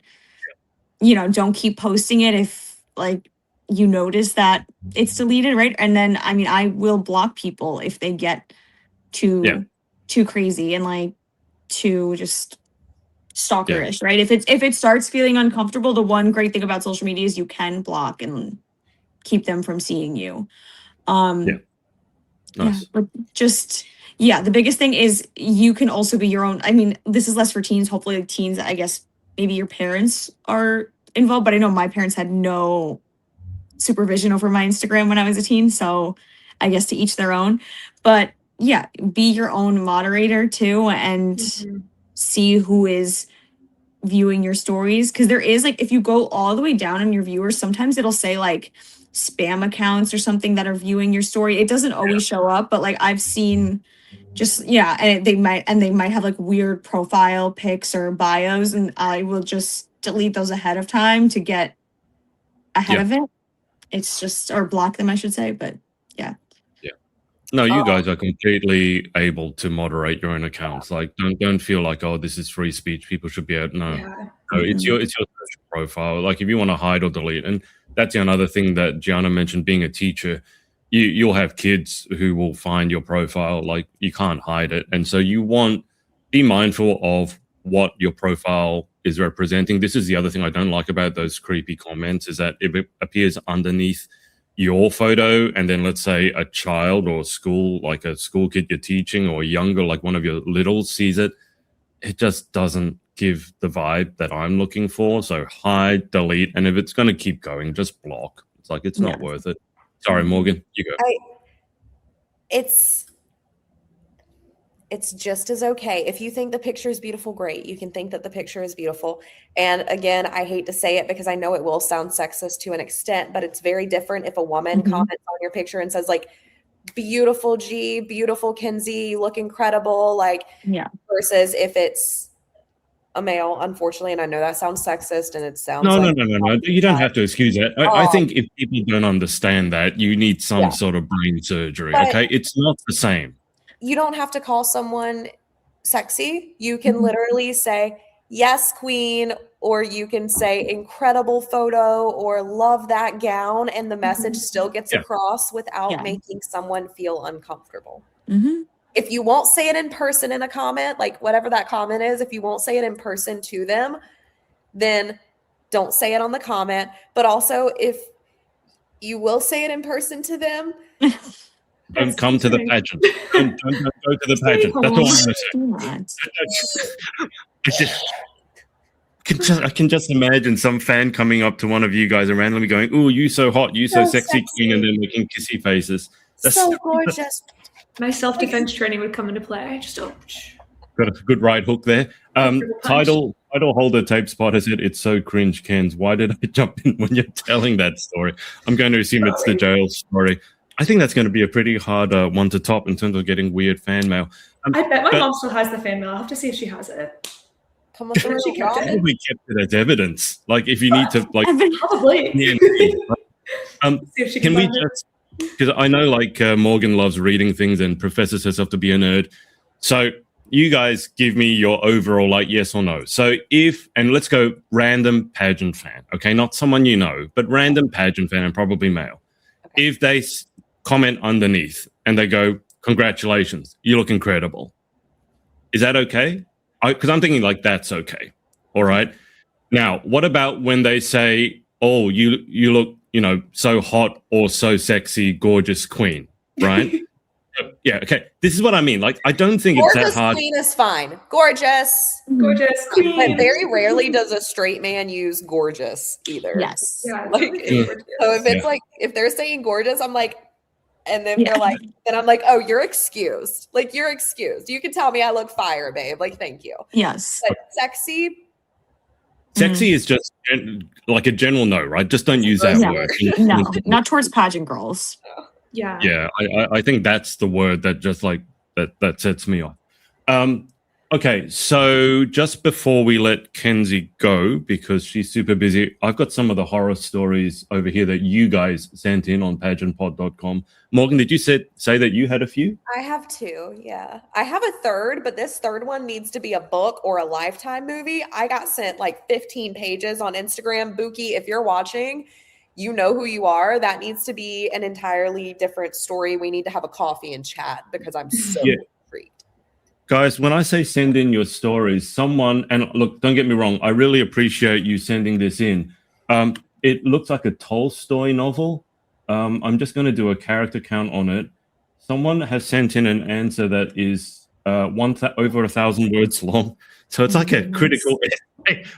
don't keep posting it if like you notice that it's deleted, right? And then I mean, I will block people if they get too crazy and like too just stalkerish, right? If it starts feeling uncomfortable, the one great thing about social media is you can block and keep them from seeing you. Nice. But just the biggest thing is you can also be your own. I mean, this is less for teens. Hopefully, like teens, I guess maybe your parents are involved, but I know my parents had no supervision over my Instagram when I was a teen, so I guess to each their own. But be your own moderator too, and see who is viewing your stories, because there is like, if you go all the way down in your viewers, sometimes it'll say like spam accounts or something that are viewing your story. It doesn't always show up, but like I've seen just, yeah, and they might have like weird profile pics or bios, and I will just delete those ahead of time to get ahead of it. It's just, or block them, I should say, but yeah. No, you guys are completely able to moderate your own accounts. Like, don't feel like, oh, this is free speech. People should be able. No, it's your social profile. Like, if you want to hide or delete, and that's another thing that Geanna mentioned. Being a teacher, you'll have kids who will find your profile. Like, you can't hide it, and so be mindful of what your profile is representing. This is the other thing I don't like about those creepy comments, is that if it appears underneath your photo, and then let's say a child or school, like a school kid you're teaching, or younger, like one of your littles sees it, it just doesn't give the vibe that I'm looking for. So hide, delete, and if it's going to keep going, just block. It's like, it's not worth it. Sorry, Morgan, you go. It's just as okay. If you think the picture is beautiful, great. You can think that the picture is beautiful. And again, I hate to say it because I know it will sound sexist to an extent, but it's very different if a woman comments on your picture and says like, beautiful G, beautiful Kenzie, you look incredible. Like, versus if it's a male, unfortunately. And I know that sounds sexist and it sounds No. You don't have to excuse it. I think if people don't understand that, you need some sort of brain surgery. Okay. It's not the same. You don't have to call someone sexy. You can literally say, yes, queen, or you can say incredible photo or love that gown, and the message still gets across without making someone feel uncomfortable. If you won't say it in person in a comment, like whatever that comment is, if you won't say it in person to them, then don't say it on the comment. But also, if you will say it in person to them, don't come to the pageant. Don't go to the pageant. That's all I'm going to say. I can just imagine some fan coming up to one of you guys and randomly going, "Oh, you so hot, you so sexy, queen," and then making kissy faces. That's so gorgeous. My self-defense training would come into play. Just got a good right hook there. Title holder tape spot has said, "It's so cringe, Kens. Why did I jump in when you're telling that story?" I'm going to assume it's the jail story. I think that's going to be a pretty hard one to top in terms of getting weird fan mail. I bet my mom still has the fan mail. I'll have to see if she has it. Come on, she kept it. Probably kept it as evidence. Like, if you need to, like, probably. Can we just? Because I know, like, Morgan loves reading things and professes herself to be a nerd. So you guys give me your overall, like, yes or no. So and let's go random pageant fan, okay? Not someone you know, but random pageant fan, and probably male. Okay. If they comment underneath and they go, "Congratulations, you look incredible," is that okay? Because I'm thinking like, that's okay. All right. Now, what about when they say, "Oh, you look, so hot or so sexy, gorgeous queen," right? Yeah. Okay. This is what I mean. Like, I don't think gorgeous it's that hard. Queen is fine. Gorgeous queen. But very rarely does a straight man use gorgeous either. Yes. Yeah. Like, so if it's like, if they're saying gorgeous, I'm like, and then they're like, then I'm like, oh, you're excused. Like, you're excused. You can tell me I look fire, babe. Like, thank you. Yes. But sexy is just like a general no, right? Just don't use that word. No, not towards pageant girls. Yeah. I think that's the word that just like that sets me off. Okay, so just before we let Kenzie go, because she's super busy, I've got some of the horror stories over here that you guys sent in on pageantpod.com. Morgan, did you say that you had a few? I have two, yeah. I have a third, but this third one needs to be a book or a Lifetime movie. I got sent like 15 pages on Instagram. Buki, if you're watching, you know who you are. That needs to be an entirely different story. We need to have a coffee and chat because I'm so intrigued. Guys, when I say send in your stories, and look, don't get me wrong, I really appreciate you sending this in. It looks like a Tolstoy novel. I'm just going to do a character count on it. Someone has sent in an answer that is over 1,000 words long. So it's like a critical.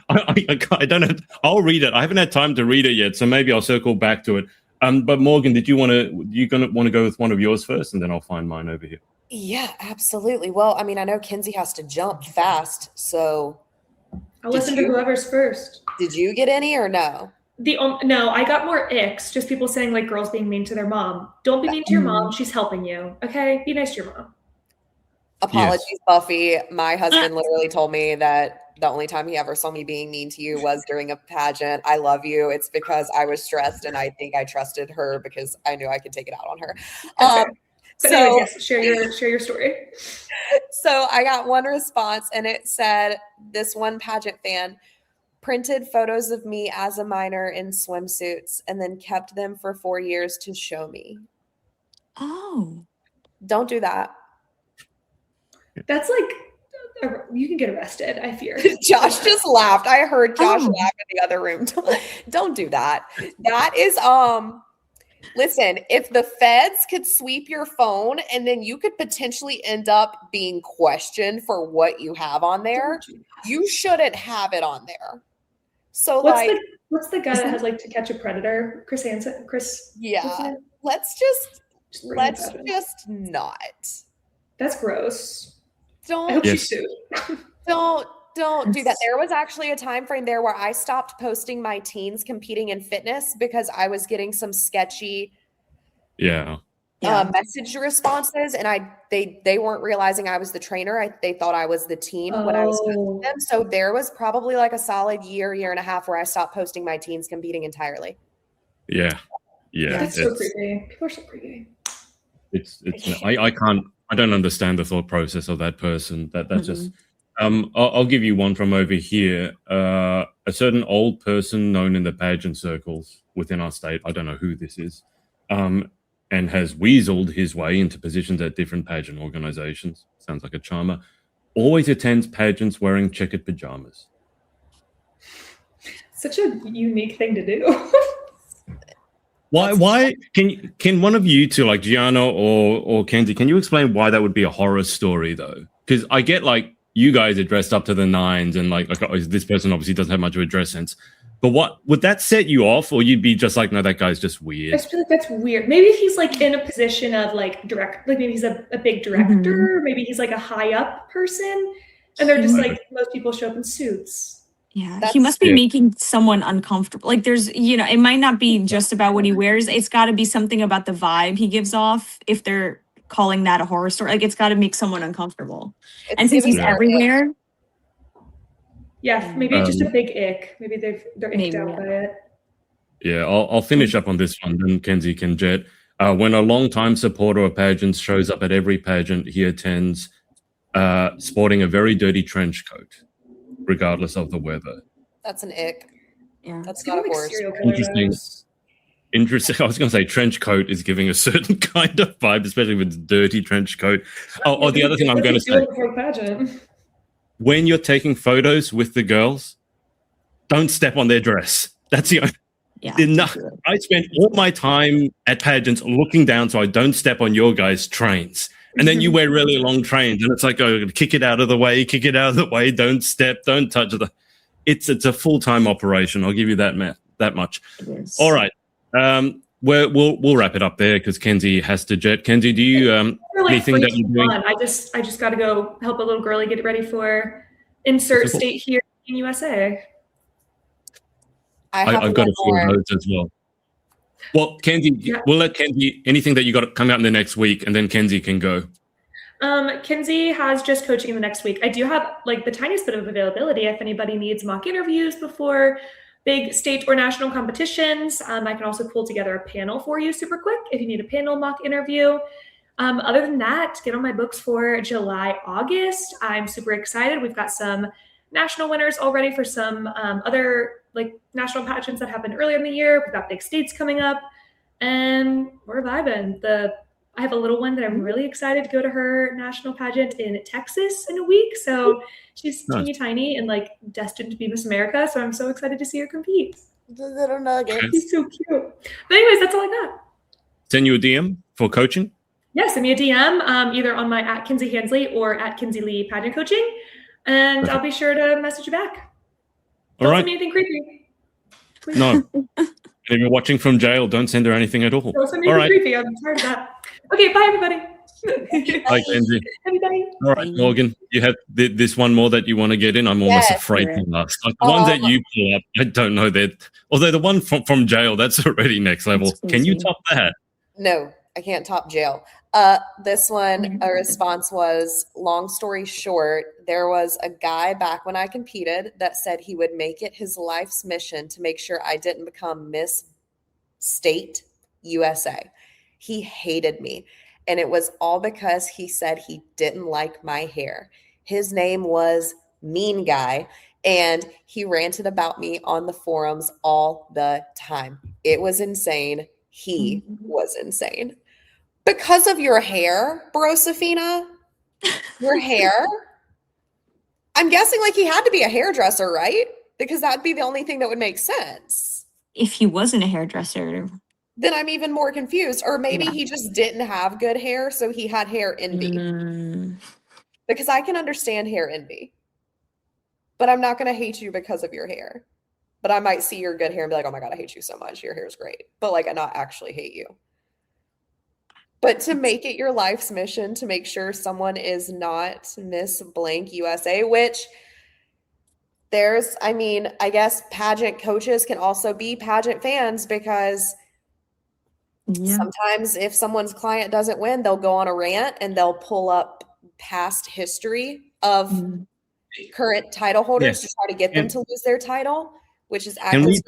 I don't know. I'll read it. I haven't had time to read it yet, so maybe I'll circle back to it. But Morgan, you going to want to go with one of yours first, and then I'll find mine over here. Yeah, absolutely. Well, I mean, I know Kenzie has to jump fast, so I'll listen to whoever's first. Did you get any or no? No, I got more icks. Just people saying like girls being mean to their mom. Don't be mean to your mom. She's helping you. Okay, be nice to your mom. Apologies, Buffy. My husband literally told me that the only time he ever saw me being mean to you was during a pageant. I love you. It's because I was stressed and I think I trusted her because I knew I could take it out on her. But anyways, yes, share your story. So I got one response and it said, this one pageant fan printed photos of me as a minor in swimsuits and then kept them for 4 years to show me. Oh. Don't do that. That's like, you can get arrested, I fear. Josh just laughed. I heard Josh laugh in the other room. Don't do that. That is, listen, if the feds could sweep your phone and then you could potentially end up being questioned for what you have on there, you shouldn't have it on there. So what's the guy that has like To Catch a Predator? Chris Hansen? Yeah. Let's just not. That's gross. Don't I hope she's sued. Don't do that. There was actually a time frame there where I stopped posting my teens competing in fitness because I was getting some sketchy message responses, and they weren't realizing I was the trainer. They thought I was the team when I was posting them. So there was probably like a solid year and a half where I stopped posting my teens competing entirely. Yeah. That's so creepy. People are so creepy. I don't understand the thought process of that person. That's just. I'll give you one from over here. A certain old person known in the pageant circles within our state, I don't know who this is, and has weaseled his way into positions at different pageant organizations. Sounds like a charmer. Always attends pageants wearing checkered pajamas. Such a unique thing to do. Why can one of you two, like Geanna or Kenzie, can you explain why that would be a horror story though? Because I get like you guys are dressed up to the nines and like this person obviously doesn't have much of a dress sense. But what would that set you off, or you'd be just like, no, that guy's just weird? I just feel like that's weird. Maybe he's like in a position of like maybe he's a big director, maybe he's like a high up person, and they're just like, most people show up in suits. Yeah, he must be making someone uncomfortable. Like there's, it might not be just about what he wears. It's got to be something about the vibe he gives off. If they're calling that a horror story, like it's got to make someone uncomfortable. And since he's everywhere. Yeah, maybe it's just a big ick. Maybe they're icked out by it. Yeah, I'll finish up on this one, then Kenzie can jet. When a long-time supporter of pageants shows up at every pageant he attends, sporting a very dirty trench coat, regardless of the weather. That's an ick. Yeah, that's not a horse. Interesting. I was going to say trench coat is giving a certain kind of vibe, especially with it's dirty trench coat. The other thing I'm going to say. When you're taking photos with the girls, don't step on their dress. That's the only. Yeah. I spent all my time at pageants looking down so I don't step on your guys' trains. And then you wear really long trains and it's like, kick it out of the way, don't step, don't touch the. It's a full-time operation. I'll give you that much. All right. We'll wrap it up there because Kenzie has to jet. Kenzie, do you anything that you're doing? I just got to go help a little girlie get ready for insert state here in USA. I've got a few of those as well. Well, Kenzie, we'll let Kenzie, anything that you got coming out in the next week, and then Kenzie can go. Kenzie has just coaching in the next week. I do have like the tiniest bit of availability if anybody needs mock interviews before big state or national competitions. I can also pull together a panel for you super quick if you need a panel mock interview. Other than that, get on my books for July, August. I'm super excited. We've got some national winners already for some other like national pageants that happened earlier in the year. We've got big states coming up and we're vibing. I have a little one that I'm really excited to go to her national pageant in Texas in a week. So she's teeny tiny and like destined to be Miss America. So I'm so excited to see her compete. The little nugget. She's so cute. But anyways, that's all I got. Send you a DM for coaching? Yeah, send me a DM either on my @Kenzie Hansley or @KenzieLee Pageant Coaching. And I'll be sure to message you back. Don't send me anything creepy. Please. No. If you're watching from jail, don't send her anything at all. Don't send me anything creepy. I'm tired of that. Okay, bye everybody. Hi, Kenzie. Everybody. All right, Morgan, you have this one more that you want to get in? I'm almost afraid to ask. Like the ones that you pull up, I don't know that. Although the one from jail, that's already next level. Can you top that? No, I can't top jail. This one, a response was, long story short, there was a guy back when I competed that said he would make it his life's mission to make sure I didn't become Miss State USA. He hated me. And it was all because he said he didn't like my hair. His name was Mean Guy, and he ranted about me on the forums all the time. It was insane. He was insane. Because of your hair, Brosafina, your hair. I'm guessing like he had to be a hairdresser, right? Because that'd be the only thing that would make sense. If he wasn't a hairdresser, then I'm even more confused. Or maybe he just didn't have good hair, so he had hair envy. Because I can understand hair envy. But I'm not going to hate you because of your hair. But I might see your good hair and be like, oh my God, I hate you so much. Your hair is great. But like, I not actually hate you. But to make it your life's mission to make sure someone is not Miss Blank USA, which there's, I mean, I guess pageant coaches can also be pageant fans, because sometimes if someone's client doesn't win, they'll go on a rant and they'll pull up past history of current title holders to try to get them to lose their title, which is actually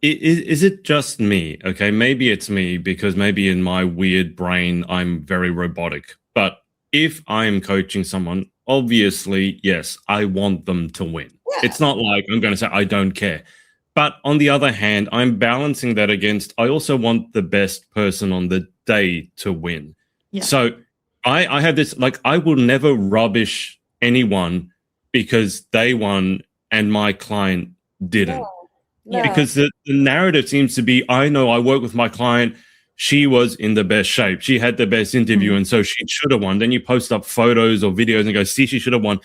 Is it just me? Okay, maybe it's me because maybe in my weird brain I'm very robotic. But if I'm coaching someone, obviously, yes, I want them to win. Yeah. It's not like I'm going to say I don't care. But on the other hand, I'm balancing that against I also want the best person on the day to win. Yeah. So I have this, like, I will never rubbish anyone because they won and my client didn't. No. Because the narrative seems to be, I know I work with my client, she was in the best shape, she had the best interview, and so she should have won. Then you post up photos or videos and go, see, she should have won.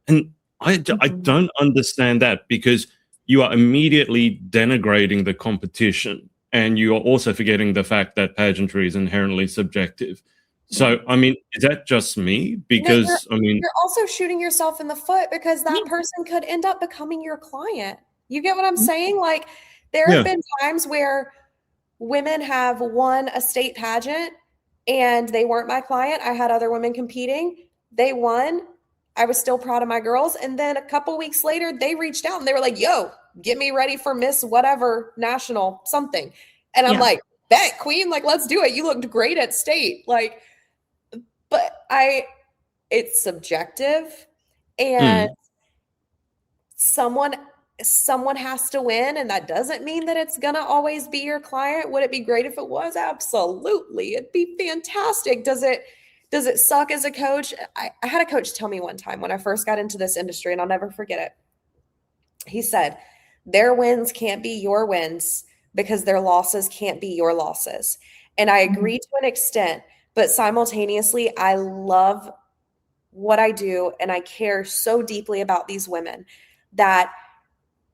And I don't understand that, because you are immediately denigrating the competition, and you are also forgetting the fact that pageantry is inherently subjective. So, I mean, is that just me? Because, no, you're also shooting yourself in the foot, because that person could end up becoming your client. You get what I'm saying? Like, there have been times where women have won a state pageant and they weren't my client. I had other women competing. They won. I was still proud of my girls. And then a couple weeks later, they reached out and they were like, yo, get me ready for Miss whatever national something. And I'm like, bet, queen, like, let's do it. You looked great at state. Like, but it's subjective, and someone has to win, and that doesn't mean that it's gonna always be your client. Would it be great if it was? Absolutely. It'd be fantastic. Does it suck as a coach? I had a coach tell me one time when I first got into this industry, and I'll never forget it. He said, their wins can't be your wins because their losses can't be your losses. And I agree to an extent, but simultaneously, I love what I do, and I care so deeply about these women that,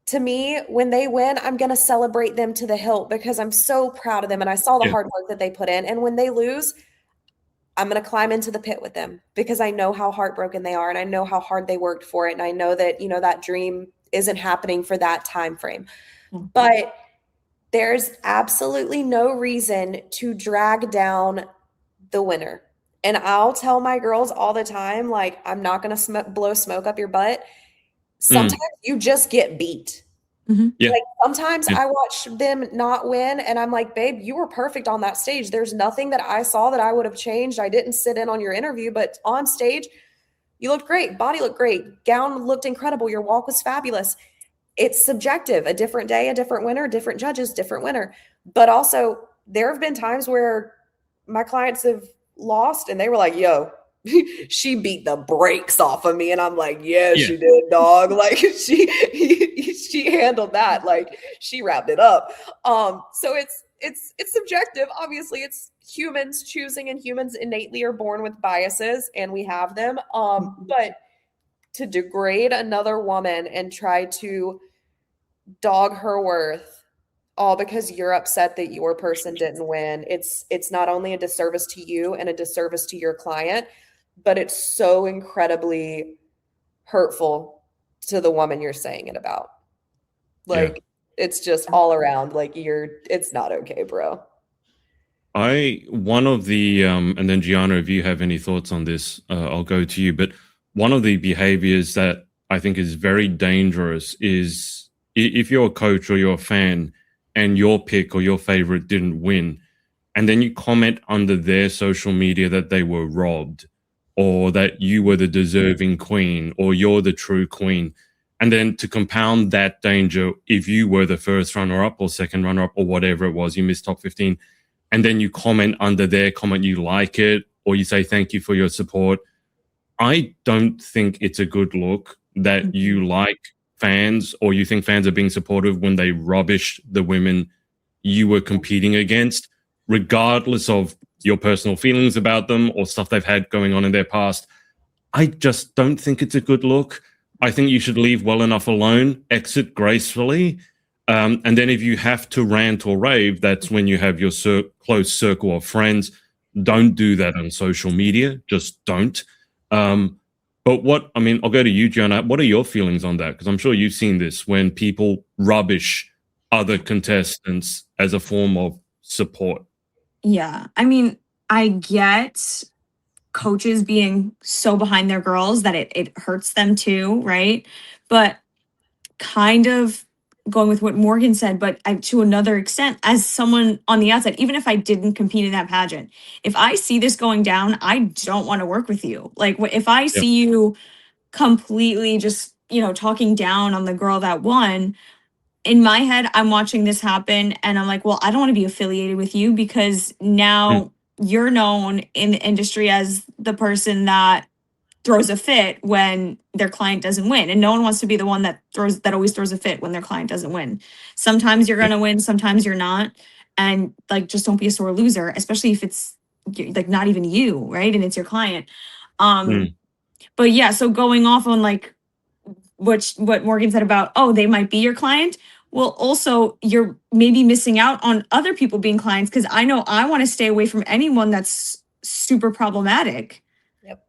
to me, when they win, I'm going to celebrate them to the hilt, because I'm so proud of them and I saw the hard work that they put in. And when they lose, I'm going to climb into the pit with them, because I know how heartbroken they are and I know how hard they worked for it. And I know that, that dream isn't happening for that time frame. But there's absolutely no reason to drag down the winner. And I'll tell my girls all the time, like, I'm not going to blow smoke up your butt. Sometimes you just get beat. Like, sometimes I watch them not win and I'm like, babe, you were perfect on that stage. There's nothing that I saw that I would have changed. I didn't sit in on your interview, but on stage, you looked great. Body looked great. Gown looked incredible. Your walk was fabulous. It's subjective. A different day, a different winner, different judges, different winner. But also, there have been times where my clients have lost and they were like, yo, she beat the brakes off of me. And I'm like, yeah, she did, dog. Like, she handled that. Like, she wrapped it up. So it's subjective. Obviously, it's humans choosing, and humans innately are born with biases, and we have them. But to degrade another woman and try to dog her worth all because you're upset that your person didn't win. It's not only a disservice to you and a disservice to your client, but it's so incredibly hurtful to the woman you're saying it about. Like, it's just all around, like, it's not okay, bro. One of the, and then Geanna, if you have any thoughts on this, I'll go to you. But one of the behaviors that I think is very dangerous is if you're a coach or you're a fan and your pick or your favorite didn't win, and then you comment under their social media that they were robbed or that you were the deserving queen or you're the true queen. And then to compound that danger, if you were the first runner-up or second runner-up or whatever it was, you missed top 15, and then you comment under their comment, you like it, or you say thank you for your support. I don't think it's a good look that you like fans or you think fans are being supportive when they rubbish the women you were competing against, regardless of your personal feelings about them or stuff they've had going on in their past. I just don't think it's a good look. I think you should leave well enough alone, exit gracefully. And then if you have to rant or rave, that's when you have your close circle of friends. Don't do that on social media. Just don't. But I'll go to you, Geanna. What are your feelings on that? Because I'm sure you've seen this when people rubbish other contestants as a form of support. Yeah. I mean, I get coaches being so behind their girls that it hurts them too, right? But kind of going with what Morgan said, but to another extent, as someone on the outside, even if I didn't compete in that pageant, if I see this going down, I don't want to work with you. Like if I see you completely just, talking down on the girl that won, in my head, I'm watching this happen and I'm like, well, I don't want to be affiliated with you because now you're known in the industry as the person that throws a fit when their client doesn't win. And no one wants to be the one that always throws a fit when their client doesn't win. Sometimes you're going to win, sometimes you're not. And just don't be a sore loser, especially if it's like not even you, right? And it's your client. But yeah, so going off on what Morgan said about, they might be your client. Well, also you're maybe missing out on other people being clients. Cause I know I want to stay away from anyone that's super problematic.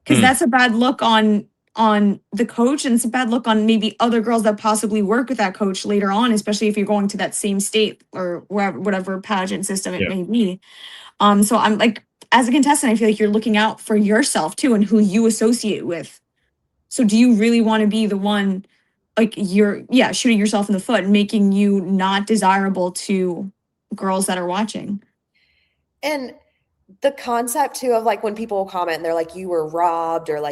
Because that's a bad look on the coach, and it's a bad look on maybe other girls that possibly work with that coach later on, especially if you're going to that same state or whatever pageant system it may be. So I'm like, as a contestant, I feel like you're looking out for yourself too and who you associate with. So do you really want to be the one shooting yourself in the foot and making you not desirable to girls that are watching? And the concept too of when people comment and they're like, you were robbed, or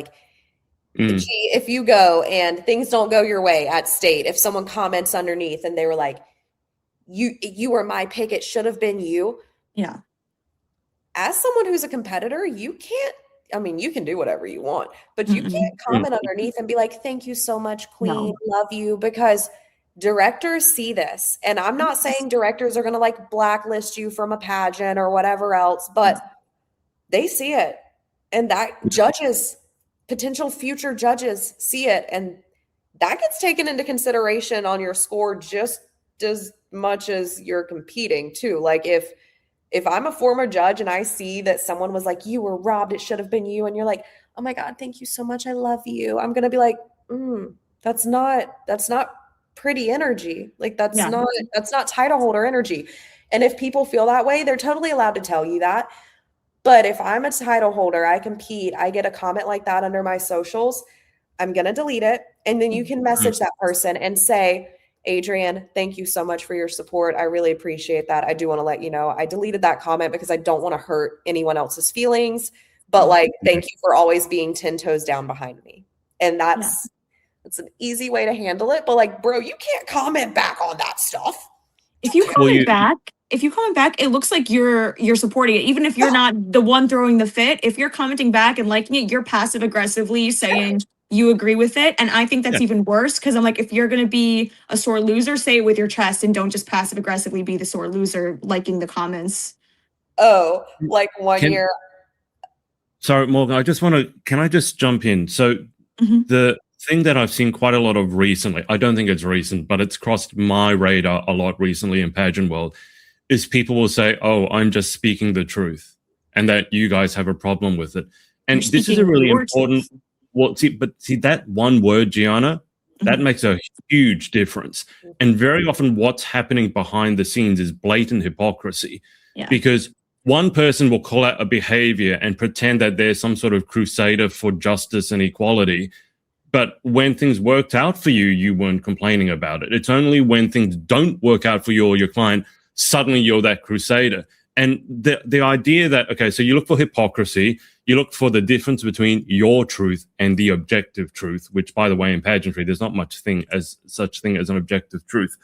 gee, if you go and things don't go your way at state, if someone comments underneath and they were like, you were my pick, it should have been you. Yeah. As someone who's a competitor, you can do whatever you want, but you can't comment underneath and be like, thank you so much, queen, love you, because directors see this. And I'm not saying directors are going to blacklist you from a pageant or whatever else, but they see it. And that potential future judges see it. And that gets taken into consideration on your score just as much as you're competing too. If I'm a former judge and I see that someone was like, you were robbed, it should have been you, and you're like, oh my God, thank you so much, I love you, I'm going to be like, that's not pretty energy. That's not title holder energy. And if people feel that way, they're totally allowed to tell you that. But if I'm a title holder, I compete, I get a comment like that under my socials, I'm going to delete it. And then you can message that person and say, Adrian, thank you so much for your support. I really appreciate that. I do want to let you know I deleted that comment because I don't want to hurt anyone else's feelings. But thank you for always being 10 toes down behind me. And that's an easy way to handle it. But bro, you can't comment back on that stuff. If you comment back, it looks like you're supporting it. Even if you're not the one throwing the fit, if you're commenting back and liking it, you're passive aggressively saying you agree with it. And I think that's even worse, because I'm like, if you're going to be a sore loser, say it with your chest and don't just passive aggressively be the sore loser liking the comments. Oh, one year. Sorry, Morgan, can I just jump in? So thing that I've seen quite a lot of recently, I don't think it's recent, but it's crossed my radar a lot recently in pageant world, is people will say, oh, I'm just speaking the truth, and that you guys have a problem with it. And You're this is a speaking really your important, truth. see that one word, Geanna, that makes a huge difference. And very often what's happening behind the scenes is blatant hypocrisy. Yeah. Because one person will call out a behavior and pretend that they're some sort of crusader for justice and equality. But when things worked out for you, you weren't complaining about it. It's only when things don't work out for you or your client, suddenly you're that crusader. And the idea that, okay, so you look for hypocrisy, you look for the difference between your truth and the objective truth, which, by the way, in pageantry, there's not much such thing as an objective truth.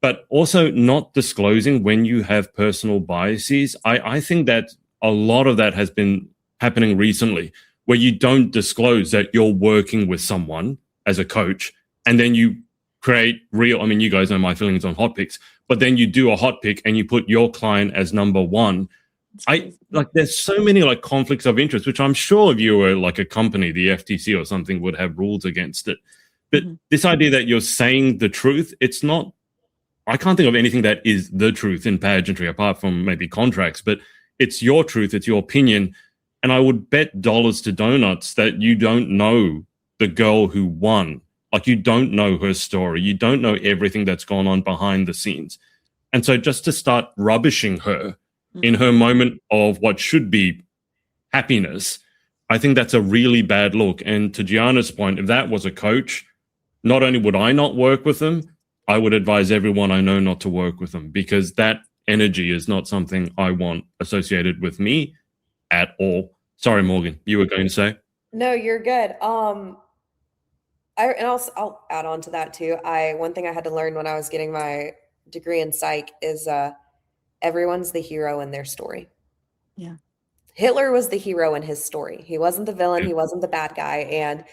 But also not disclosing when you have personal biases. I think that a lot of that has been happening recently, where you don't disclose that you're working with someone as a coach, and then you create I mean, you guys know my feelings on hot picks, but then you do a hot pick and you put your client as number one. There's so many like conflicts of interest, which I'm sure if you were like a company, the FTC or something would have rules against it. But this idea that you're saying the truth, it's not, I can't think of anything that is the truth in pageantry apart from maybe contracts, but it's your truth, it's your opinion. And I would bet dollars to donuts that you don't know the girl who won. Like, you don't know her story. You don't know everything that's gone on behind the scenes. And so just to start rubbishing her in her moment of what should be happiness, I think that's a really bad look. And to Geanna's point, if that was a coach, not only would I not work with them, I would advise everyone I know not to work with them, because that energy is not something I want associated with me at all. Sorry, Morgan, you were going to say? No, you're good. I'll add on to that too. One thing I had to learn when I was getting my degree in psych is everyone's the hero in their story. Yeah. Hitler was the hero in his story. He wasn't the villain. He wasn't the bad guy. And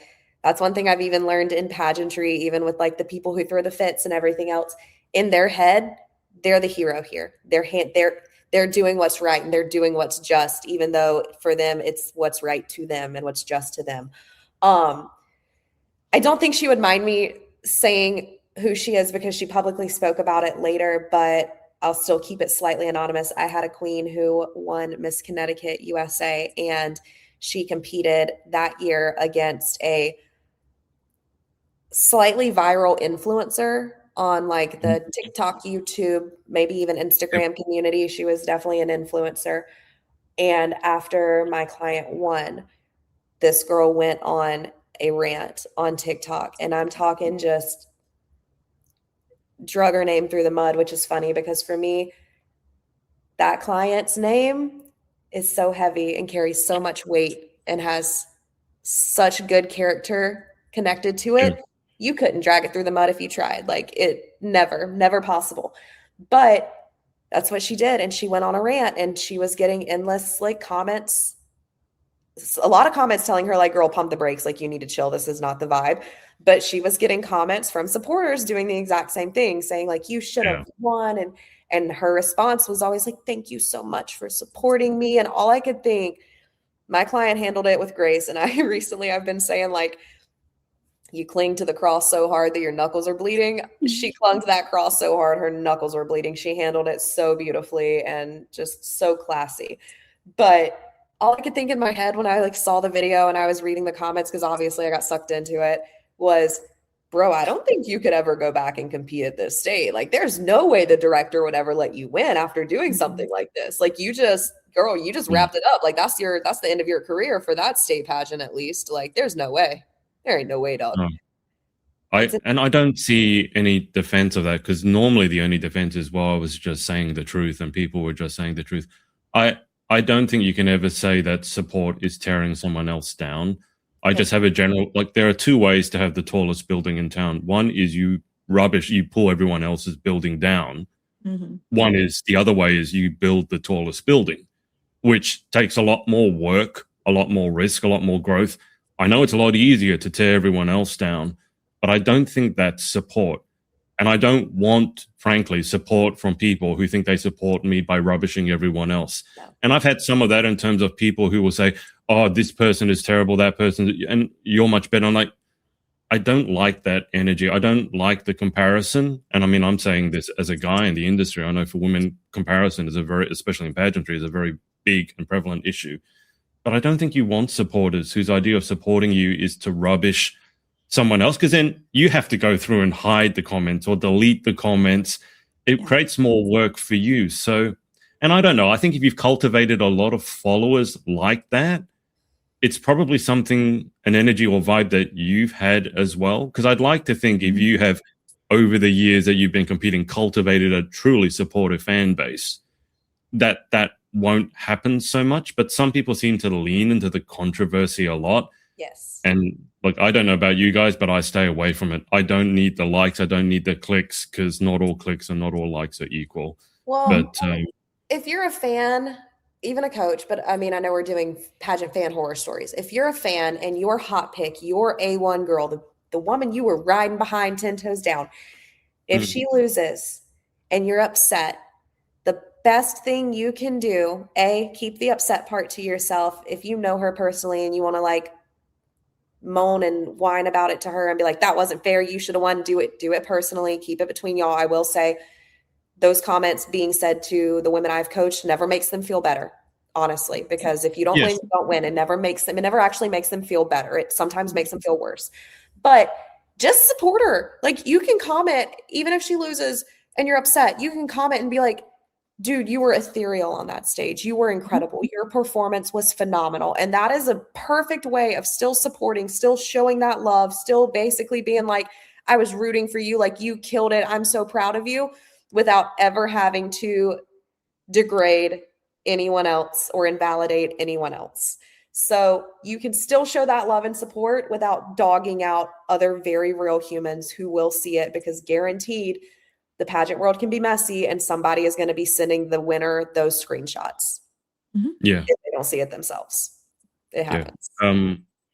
that's one thing I've even learned in pageantry, even with like the people who throw the fits and everything else. In their head, they're the hero here. They're doing what's right and they're doing what's just, even though for them it's what's right to them and what's just to them. I don't think she would mind me saying who she is because she publicly spoke about it later, but I'll still keep it slightly anonymous. I had a queen who won Miss Connecticut USA, and she competed that year against a slightly viral influencer on like the TikTok, YouTube, maybe even Instagram community. She was definitely an influencer. And after my client won, this girl went on a rant on TikTok, and I'm talking just drug her name through the mud, which is funny because for me, that client's name is so heavy and carries so much weight and has such good character connected to it. Yeah. You couldn't drag it through the mud if you tried. Like, it never possible. But that's what she did. And she went on a rant, and she was getting endless like comments, a lot of comments telling her like, girl, pump the brakes. Like, you need to chill. This is not the vibe. But she was getting comments from supporters doing the exact same thing, saying like, you should have won. And her response was always like, thank you so much for supporting me. And all I could think, my client handled it with grace. And I've been saying like, you cling to the cross so hard that your knuckles are bleeding. She clung to that cross so hard, her knuckles were bleeding. She handled it so beautifully and just so classy. But all I could think in my head when I like saw the video and I was reading the comments, because obviously I got sucked into it, was, bro, I don't think you could ever go back and compete at this state. Like, there's no way the director would ever let you win after doing something like this. Like, you just wrapped it up. Like, that's the end of your career for that state pageant, at least. Like, there's no way. There ain't no way, dog. I don't see any defense of that, because normally the only defense is, well, I was just saying the truth and people were just saying the truth. I don't think you can ever say that support is tearing someone else down. I just have a general, like, there are two ways to have the tallest building in town. One is you pull everyone else's building down. The other way is you build the tallest building, which takes a lot more work, a lot more risk, a lot more growth. I know it's a lot easier to tear everyone else down, but I don't think that's support. And I don't want, frankly, support from people who think they support me by rubbishing everyone else. Yeah. And I've had some of that in terms of people who will say, oh, this person is terrible, that person, and you're much better. I'm like, I don't like that energy. I don't like the comparison. And I mean, I'm saying this as a guy in the industry. I know for women, comparison is especially in pageantry, is a very big and prevalent issue. But I don't think you want supporters whose idea of supporting you is to rubbish someone else, because then you have to go through and hide the comments or delete the comments. It creates more work for you. So, and I don't know, I think if you've cultivated a lot of followers like that, it's probably something, an energy or vibe that you've had as well. Because I'd like to think if you have, over the years that you've been competing, cultivated a truly supportive fan base, that won't happen so much. But some people seem to lean into the controversy a lot. Yes. And look, I don't know about you guys, but I stay away from it. I don't need the likes. I don't need the clicks, because not all clicks and not all likes are equal. Well, but if you're a fan, even a coach, but I mean, I know we're doing pageant fan horror stories. If you're a fan and your hot pick, your A1 girl, the woman you were riding behind 10 toes down, if she loses and you're upset, the best thing you can do, keep the upset part to yourself. If you know her personally and you want to like moan and whine about it to her and be like, that wasn't fair, you should have won, do it personally, keep it between y'all. I will say, those comments being said to the women I've coached never makes them feel better, honestly, because if you don't win, you don't win. It never actually makes them feel better. It sometimes makes them feel worse. But just support her. Like, you can comment, even if she loses and you're upset, you can comment and be like, dude, you were ethereal on that stage. You were incredible. Your performance was phenomenal. And that is a perfect way of still supporting, still showing that love, still basically being like, I was rooting for you. Like, you killed it. I'm so proud of you, without ever having to degrade anyone else or invalidate anyone else. So you can still show that love and support without dogging out other very real humans who will see it, because guaranteed the pageant world can be messy and somebody is going to be sending the winner those screenshots. Yeah. If they don't see it themselves. It happens.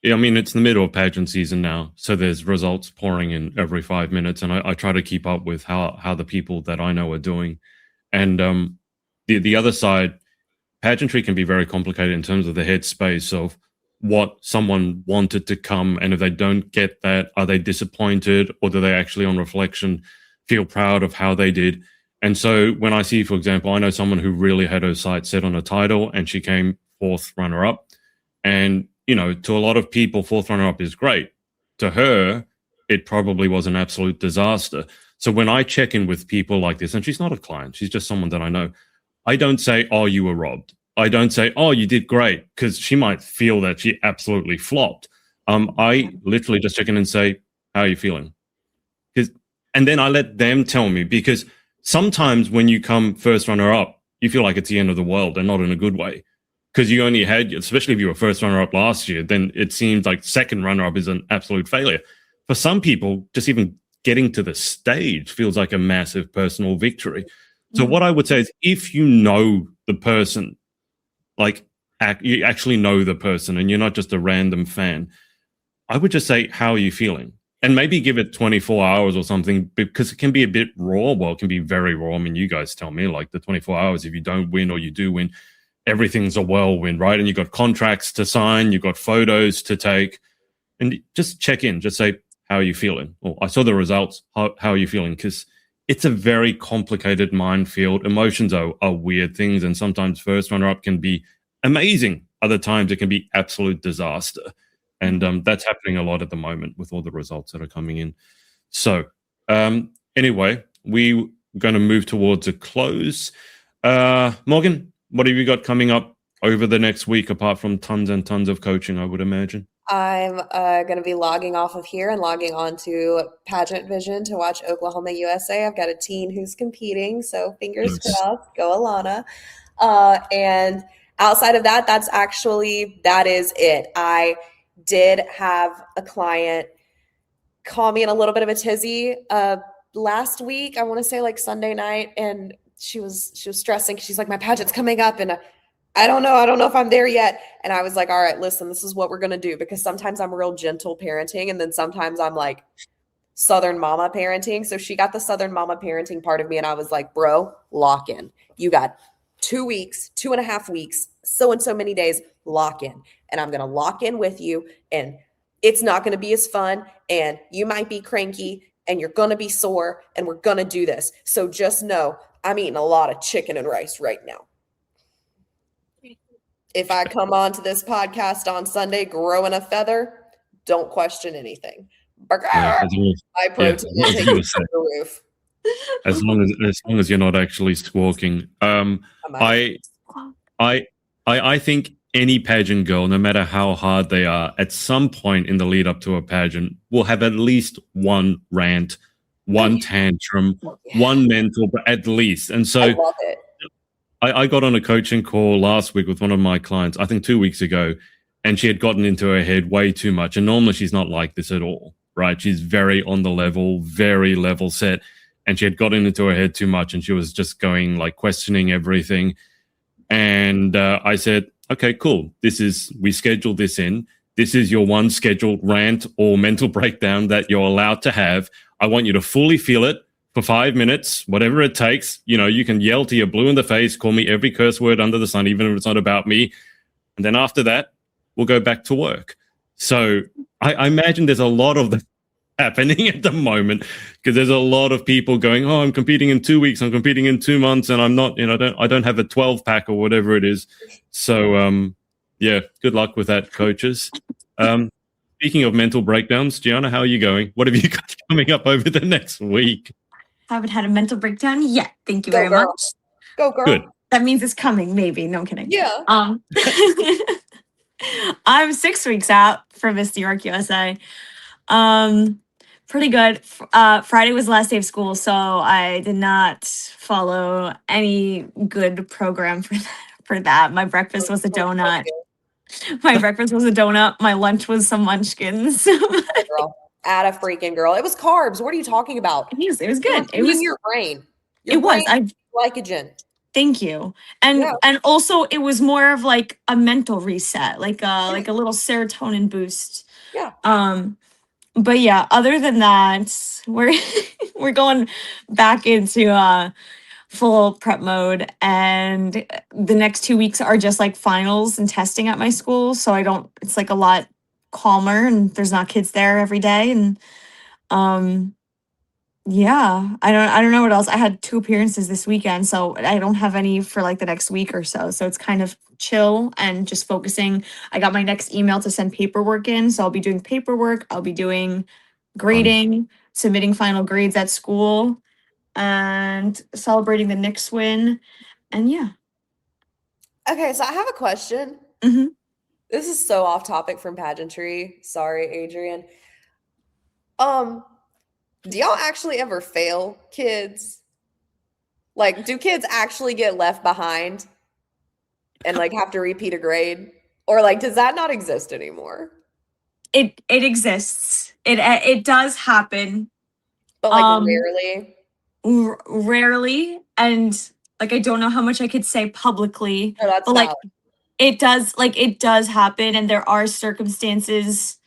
Yeah, I mean, it's the middle of pageant season now, so there's results pouring in every 5 minutes, and I try to keep up with how the people that I know are doing. And the other side, pageantry can be very complicated in terms of the headspace of what someone wanted to come, and if they don't get that, are they disappointed, or do they actually, on reflection, feel proud of how they did? And so when I see, for example, I know someone who really had her sights set on a title, and she came 4th runner-up, and you know, to a lot of people, 4th runner-up is great. To her, it probably was an absolute disaster. So when I check in with people like this, and she's not a client, she's just someone that I know, I don't say, oh, you were robbed. I don't say, oh, you did great, because she might feel that she absolutely flopped. I literally just check in and say, how are you feeling? And then I let them tell me, because sometimes when you come 1st runner-up, you feel like it's the end of the world, and not in a good way. Because you only had, especially if you were 1st runner-up last year, then it seems like 2nd runner-up is an absolute failure. For some people, just even getting to the stage feels like a massive personal victory. So what I would say is, if you know the person, like you actually know the person and you're not just a random fan, I would just say, how are you feeling? And maybe give it 24 hours or something, because it can be a bit raw. Well, it can be very raw. I mean, you guys tell me, like the 24 hours, if you don't win or you do win, everything's a whirlwind, right? And you got contracts to sign, you got photos to take, and just check in, just say, how are you feeling? Or I saw the results. How are you feeling? Because it's a very complicated minefield. Emotions are weird things. And sometimes 1st runner-up can be amazing. Other times it can be absolute disaster. And that's happening a lot at the moment with all the results that are coming in. So anyway, we're going to move towards a close. Morgan, what have you got coming up over the next week, apart from tons and tons of coaching, I would imagine? I'm going to be logging off of here and logging on to Pageant Vision to watch Oklahoma, USA. I've got a teen who's competing, so fingers crossed. Go Alana. And outside of that, that is it. I did have a client call me in a little bit of a tizzy last week. I want to say like Sunday night, and she was stressing. She's like, my pageant's coming up, and I don't know if I'm there yet. And I was like, all right, listen, this is what we're going to do, because sometimes I'm real gentle parenting, and then sometimes I'm like Southern mama parenting. So she got the Southern mama parenting part of me, and I was like, bro, lock in. You got 2 weeks, 2.5 weeks, so and so many days, lock in. And I'm going to lock in with you. And it's not going to be as fun, and you might be cranky, and you're going to be sore, and we're going to do this. So just know I'm eating a lot of chicken and rice right now. If I come on to this podcast on Sunday growing a feather, don't question anything. My protein is taking to the roof. As long as you're not actually squawking. I think any pageant girl, no matter how hard they are, at some point in the lead up to a pageant, will have at least one rant, one tantrum, one mental, but at least. And so I love it. I got on a coaching call last week with one of my clients, I think 2 weeks ago, and she had gotten into her head way too much. And normally she's not like this at all, right? She's very on the level, very level set. And she had gotten into her head too much, and she was just going like questioning everything. And I said, okay, cool. We scheduled this in. This is your one scheduled rant or mental breakdown that you're allowed to have. I want you to fully feel it for 5 minutes, whatever it takes. You know, you can yell till you're blue in the face, call me every curse word under the sun, even if it's not about me. And then after that, we'll go back to work. So I imagine there's a lot of that happening at the moment, because there's a lot of people going, oh, I'm competing in 2 weeks, I'm competing in 2 months, and I'm not, I don't have a 12 pack or whatever it is. So, yeah, good luck with that, coaches. Speaking of mental breakdowns, Geanna, how are you going? What have you got coming up over the next week? Haven't had a mental breakdown yet. Thank you very much. Go, girl. Good. That means it's coming, maybe. No, I'm kidding. Yeah. I'm 6 weeks out for Miss New York, USA. Pretty good. Friday was the last day of school, so I did not follow any good program for that. My breakfast was a donut. My lunch was some munchkins. Girl. At a freaking girl. It was carbs. What are you talking about? It was good. It was your brain. It was. Glycogen. Thank you. And also it was more of like a mental reset, like a little serotonin boost. Yeah. But yeah, other than that, we're going back into full prep mode, and the next 2 weeks are just like finals and testing at my school. So it's like a lot calmer, and there's not kids there every day. And yeah, I don't know what else. I had 2 appearances this weekend, so I don't have any for like the next week or so. So it's kind of chill and just focusing. I got my next email to send paperwork in, so I'll be doing paperwork. I'll be doing grading, submitting final grades at school, and celebrating the Knicks win. And yeah. Okay, so I have a question. Mm-hmm. This is so off topic from pageantry. Sorry, Adrian. Do y'all actually ever fail kids? Like, do kids actually get left behind and like have to repeat a grade? Or like, does that not exist anymore? It exists. It does happen. But like rarely. Rarely. And like, I don't know how much I could say publicly. No, that's but like valid. it does happen, and there are circumstances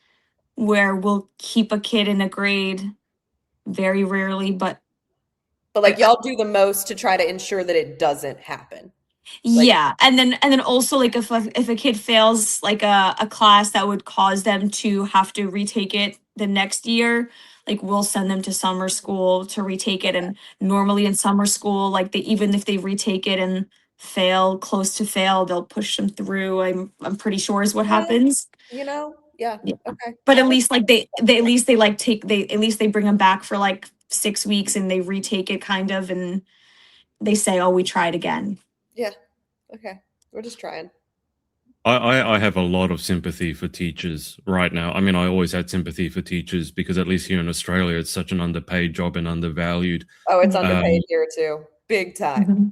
where we'll keep a kid in a grade. Very rarely, but like y'all do the most to try to ensure that it doesn't happen. Yeah, and then also like if a kid fails like a class that would cause them to have to retake it the next year, like we'll send them to summer school to retake it. And normally in summer school, like even if they retake it and fail, close to fail, they'll push them through. I'm pretty sure is what happens. Yeah. Okay. But at least like they bring them back for like 6 weeks and they retake it kind of, and they say, oh, we tried again. Yeah. Okay. We're just trying. I have a lot of sympathy for teachers right now. I mean, I always had sympathy for teachers because at least here in Australia, it's such an underpaid job and undervalued. Oh, it's underpaid here too. Big time. Mm-hmm.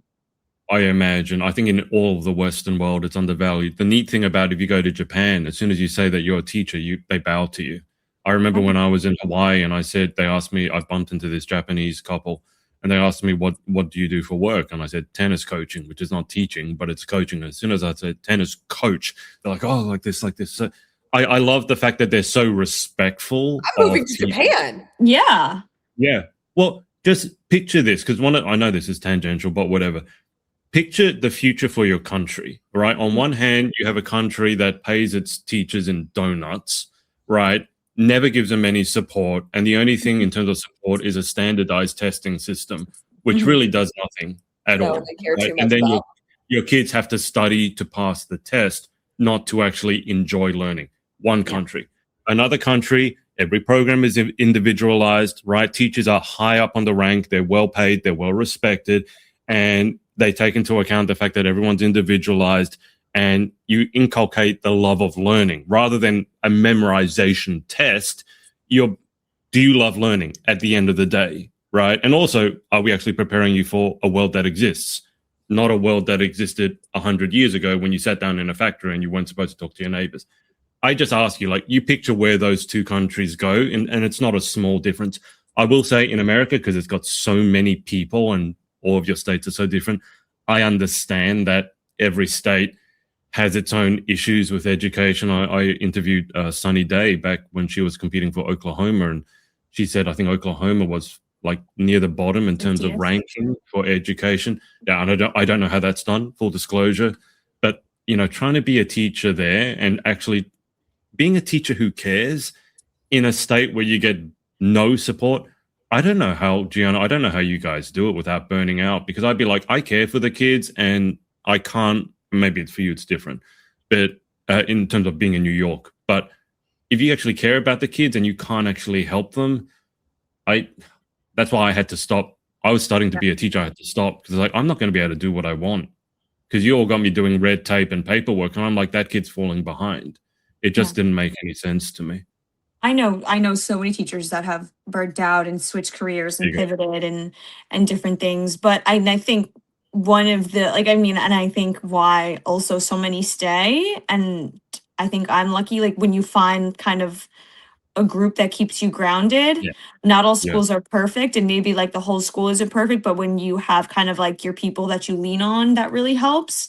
I imagine. I think in all of the Western world, it's undervalued. The neat thing about if you go to Japan, as soon as you say that you're a teacher, they bow to you. I remember when I was in Hawaii and they asked me, I bumped into this Japanese couple and they asked me, what do you do for work? And I said, tennis coaching, which is not teaching, but it's coaching. As soon as I said tennis coach, they're like, oh, like this. So I love the fact that they're so respectful. I'm moving to Japan. Yeah. Yeah. Well, just picture this, because I know this is tangential, but whatever. Picture the future for your country, right? On one hand, you have a country that pays its teachers in donuts, right? never gives them any support. And the only thing in terms of support is a standardized testing system, which really does nothing at all. They care right? too much And then about. your kids have to study to pass the test, not to actually enjoy learning. One country. Another country, every program is individualized, right? Teachers are high up on the rank. They're well paid. They're well respected. And they take into account the fact that everyone's individualized, and you inculcate the love of learning rather than a memorization test. Do you love learning at the end of the day, right? And also, are we actually preparing you for a world that exists? Not a world that existed 100 years ago when you sat down in a factory and you weren't supposed to talk to your neighbors. I just ask you, like, you picture where those two countries go, and it's not a small difference. I will say in America, because it's got so many people and all of your states are so different, I understand that every state has its own issues with education. I interviewed Sunny Day back when she was competing for Oklahoma, and she said, I think Oklahoma was like near the bottom in terms of ranking for education. Yeah, and I don't know how that's done, full disclosure. But, trying to be a teacher there and actually being a teacher who cares in a state where you get no support, I don't know how, Geanna, I don't know how you guys do it without burning out, because I'd be like, I care for the kids and I can't, maybe it's for you, it's different, but in terms of being in New York. But if you actually care about the kids and you can't actually help them, that's why I had to stop. I was starting to be a teacher. I had to stop because like, I'm not going to be able to do what I want because you all got me doing red tape and paperwork. And I'm like, that kid's falling behind. It just didn't make any sense to me. I know so many teachers that have burnt out and switched careers and pivoted and different things. But I think one of the, and I think why also so many stay, and I think I'm lucky, like when you find kind of a group that keeps you grounded. Not all schools are perfect, and maybe like the whole school isn't perfect, but when you have kind of like your people that you lean on, that really helps.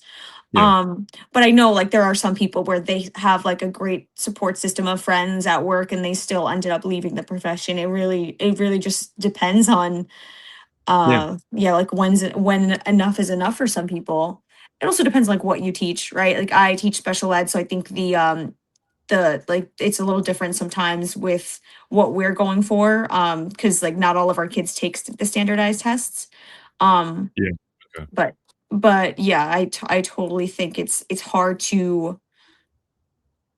But I know like there are some people where they have like a great support system of friends at work and they still ended up leaving the profession. It really just depends on like when enough is enough for some people. It also depends like what you teach, right? Like I teach special ed, so I think the it's a little different sometimes with what we're going for, because like not all of our kids take the standardized tests. But yeah, I totally think it's hard to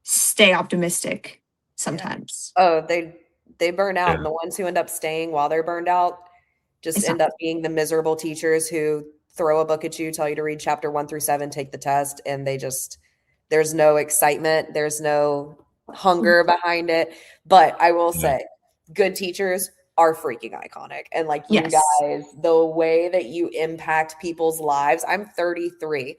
stay optimistic sometimes. Oh, they burn out, and the ones who end up staying while they're burned out just end up being the miserable teachers who throw a book at you, tell you to read chapter 1 through 7, take the test, and there's no excitement, there's no hunger behind it. But I will say, good teachers are freaking iconic. And like you guys, the way that you impact people's lives. I'm 33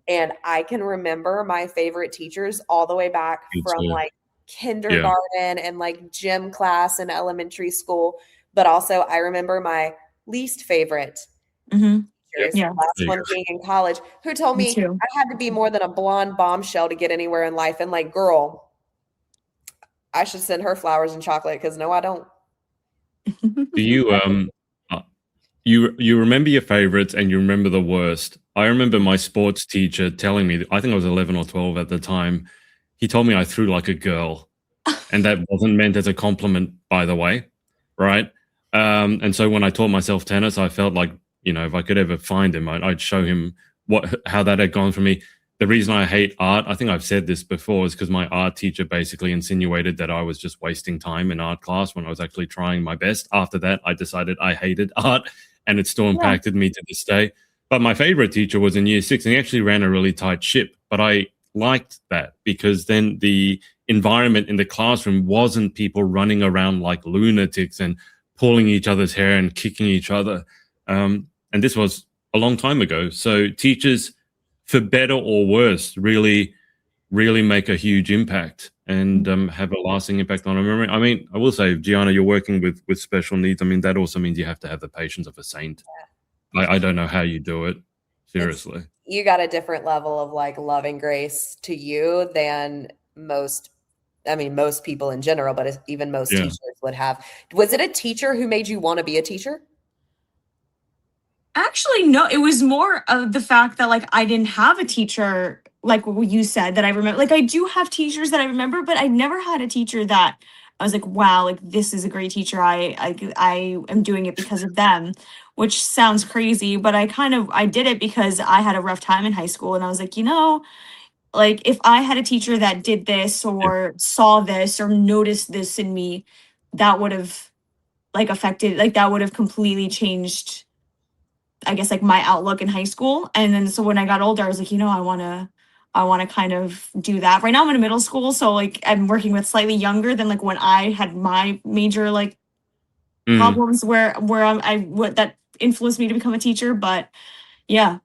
and I can remember my favorite teachers all the way back from like kindergarten and like gym class in elementary school. But also I remember my least favorite teachers, the last one being in college, who told me I had to be more than a blonde bombshell to get anywhere in life. And like, girl, I should send her flowers and chocolate because no, I don't. Do you you remember your favorites and you remember the worst? I remember my sports teacher telling me, I think I was 11 or 12 at the time, he told me I threw like a girl. And that wasn't meant as a compliment, by the way, right? And so when I taught myself tennis, I felt like, if I could ever find him, I'd show him how that had gone for me. The reason I hate art, I think I've said this before, is because my art teacher basically insinuated that I was just wasting time in art class when I was actually trying my best. After that, I decided I hated art, and it still impacted me to this day. But my favorite teacher was in year 6, and he actually ran a really tight ship. But I liked that because then the environment in the classroom wasn't people running around like lunatics and pulling each other's hair and kicking each other. And this was a long time ago. So teachers, for better or worse, really make a huge impact and have a lasting impact on a memory. I mean, I will say, Geanna, you're working with special needs. I mean, that also means you have to have the patience of a saint. I don't know how you do it. Seriously. You got a different level of like love and grace to you than most people in general, but even most teachers would have. Was it a teacher who made you want to be a teacher? Actually, no, it was more of the fact that like I didn't have a teacher, like what you said, that I remember. Like I do have teachers that I remember, but I never had a teacher that was like, wow, like this is a great teacher. I am doing it because of them, which sounds crazy, but I did it because I had a rough time in high school, and I was like, like if I had a teacher that did this or saw this or noticed this in me, that would have that would have completely changed, I guess, like my outlook in high school. And then so when I got older, I was like, I want to kind of do that. Right now I'm in middle school, so like I'm working with slightly younger than like when I had my major like problems where what that influenced me to become a teacher. But yeah,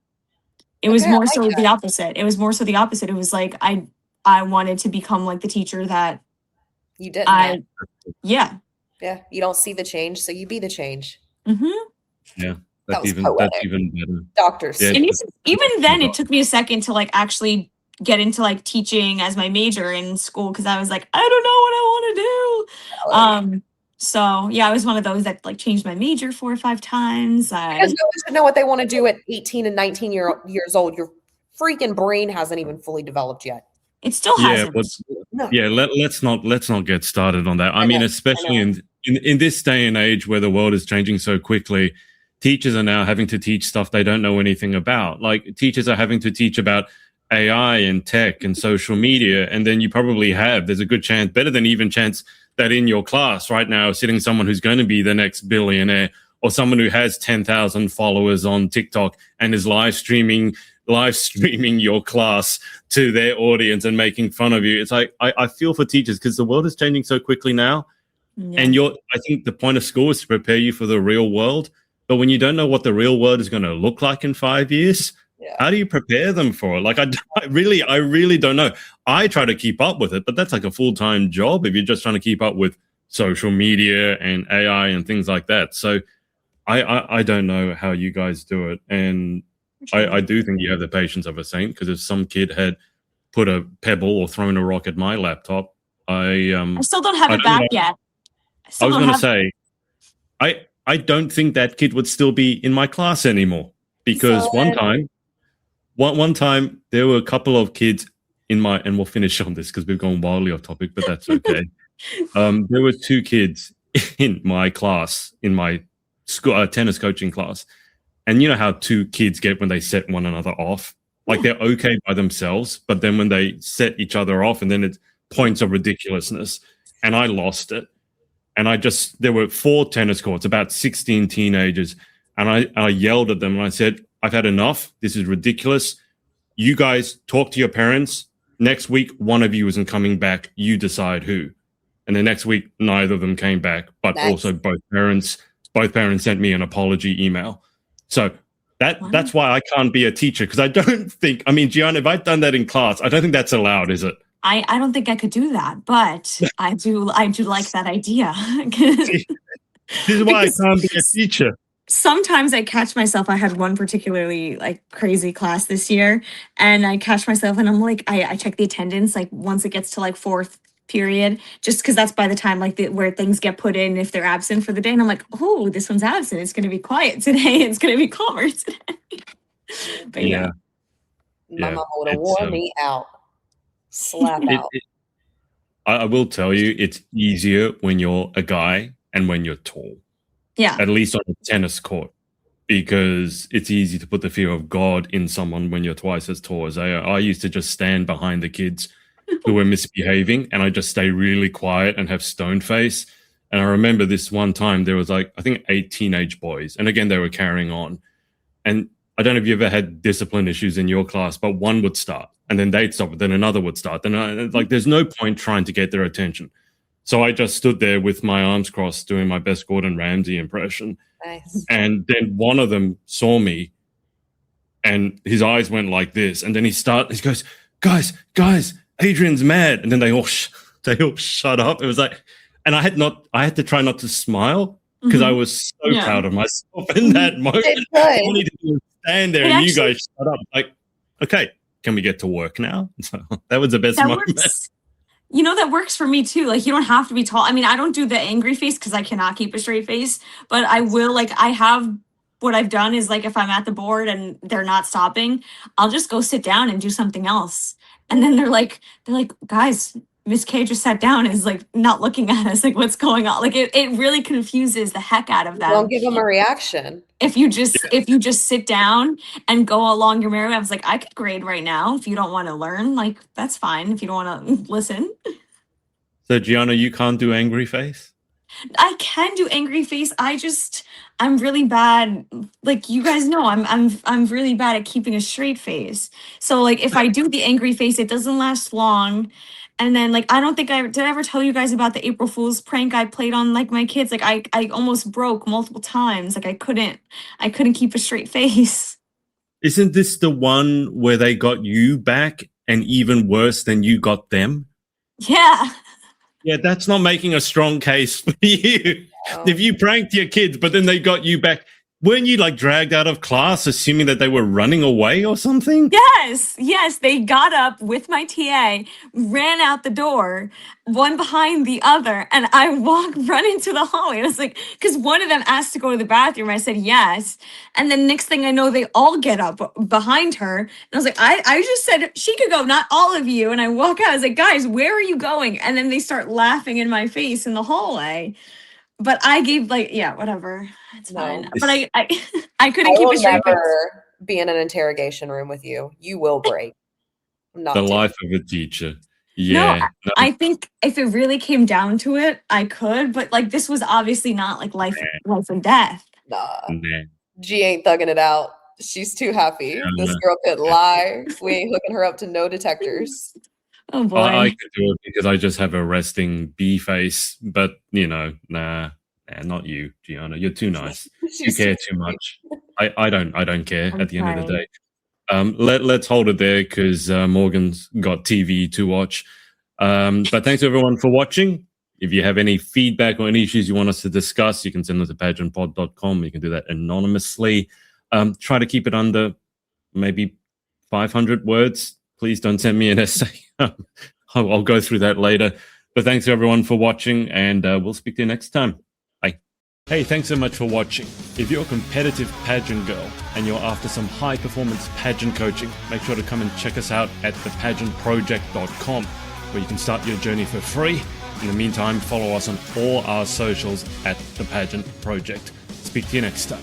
it was more so the opposite. It was more so the opposite. It was like I wanted to become like the teacher that you didn't. Yeah. You don't see the change, so you be the change. Yeah. That's even better. Doctors. Yeah. And even then it took me a second to like actually get into like teaching as my major in school, because I was like, I don't know what I want to do. So yeah, I was one of those that like changed my major 4 or 5 times. Because no one should know what they want to do at 18 and 19 years old. Your freaking brain hasn't even fully developed yet. It still hasn't. Let's not get started on that. I mean, especially in this day and age where the world is changing so quickly, teachers are now having to teach stuff they don't know anything about. Like teachers are having to teach about AI and tech and social media, and then there's a good chance, better than even chance, that in your class right now sitting someone who's going to be the next billionaire, or someone who has 10,000 followers on TikTok and is live streaming your class to their audience and making fun of you. It's like I feel for teachers, because the world is changing so quickly now. Yeah. And I think the point of school is to prepare you for the real world. But when you don't know what the real world is going to look like in 5 years, how do you prepare them for it? Like, I really don't know. I try to keep up with it, but that's like a full-time job if you're just trying to keep up with social media and AI and things like that. So I don't know how you guys do it. And I do think you have the patience of a saint, because if some kid had put a pebble or thrown a rock at my laptop, I still don't have it back yet. I was going to say, I don't think that kid would still be in my class anymore, because one time there were a couple of kids in my, and we'll finish on this because we've gone wildly off topic, but that's okay. There were 2 kids in my class, in my school tennis coaching class. And you know how 2 kids get when they set one another off? Like they're okay by themselves, but then when they set each other off, and then it's points of ridiculousness. And I lost it. And there were 4 tennis courts, about 16 teenagers. And I yelled at them and I said, I've had enough. This is ridiculous. You guys talk to your parents. Next week, one of you isn't coming back. You decide who. And the next week, neither of them came back, but also both parents sent me an apology email. So that's why I can't be a teacher, because I don't think, I mean, Geanna, if I'd done that in class, I don't think that's allowed, is it? I don't think I could do that, but I do like that idea. This is why I can't be a teacher. Sometimes I catch myself. I had one particularly like crazy class this year, and I catch myself and I'm like, I check the attendance like once it gets to like 4th period, just because that's by the time like where things get put in if they're absent for the day. And I'm like, oh, this one's absent. It's going to be quiet today. It's going to be calmer today. But my mama would have worn me out. Slap out. I will tell you, it's easier when you're a guy and when you're tall. Yeah. At least on a tennis court, because it's easy to put the fear of God in someone when you're twice as tall as they are. I used to just stand behind the kids who were misbehaving, and I just stay really quiet and have stone face. And I remember this one time there was like, I think 8 teenage boys. And again, they were carrying on. And I don't know if you ever had discipline issues in your class, but one would start and then they'd stop it. Then another would start. Then there's no point trying to get their attention. So I just stood there with my arms crossed doing my best Gordon Ramsay impression. Nice. And then one of them saw me and his eyes went like this. And then he goes, guys, Adrian's mad. And then they all shut up. It was like, and I had to try not to smile because I was so proud of myself in that moment. I wanted to stand there and you guys shut up. Like, okay, can we get to work now? So that was the best moment. That works for me too. Like, you don't have to be tall. I mean, I don't do the angry face because I cannot keep a straight face, but I will, like, what I've done is, like, if I'm at the board and they're not stopping, I'll just go sit down and do something else. And then they're like, guys, Miss K just sat down and is like not looking at us, like what's going on? Like it really confuses the heck out of them. Don't give them a reaction. If you just sit down and go along your merry way, I was like, I could grade right now if you don't want to learn. Like that's fine if you don't want to listen. So Geanna, you can't do angry face? I can do angry face. I'm really bad. Like you guys know, I'm really bad at keeping a straight face. So like if I do the angry face, it doesn't last long. And then like I don't think did I ever tell you guys about the April Fool's prank I played on like my kids? Like I almost broke multiple times. Like I couldn't keep a straight face. Isn't this the one where they got you back and even worse than you got them? Yeah. Yeah, that's not making a strong case for you. Oh. If you pranked your kids, but then they got you back, weren't you like dragged out of class assuming that they were running away or something? Yes, they got up with my TA, ran out the door, one behind the other, and I run into the hallway. And I was like, because one of them asked to go to the bathroom. I said yes. And then next thing I know, they all get up behind her. And I was like, I just said she could go, not all of you. And I walk out, I was like, guys, where are you going? And then they start laughing in my face in the hallway. But I gave like, yeah, whatever. It's fine. But I couldn't keep a straight face. Never be in an interrogation room with you. You will break. The life of a teacher. Yeah. No, I think if it really came down to it, I could. But like this was obviously not like life and death. Nah. Nah. G ain't thugging it out. She's too happy. This girl could lie. We ain't hooking her up to no detectors. Oh boy. I could do it because I just have a resting B face, but you know, nah, not you, Geanna. You're too nice. You care too much. I don't care at the end of the day. Let's hold it there because Morgan's got TV to watch. But thanks everyone for watching. If you have any feedback or any issues you want us to discuss, you can send them to pageantpod.com. You can do that anonymously. Try to keep it under maybe 500 words. Please don't send me an essay. I'll go through that later. But thanks to everyone for watching, and we'll speak to you next time. Bye. Hey, thanks so much for watching. If you're a competitive pageant girl and you're after some high-performance pageant coaching, make sure to come and check us out at Pageant.Project.com, where you can start your journey for free. In the meantime, follow us on all our socials at The Pageant Project. Speak to you next time.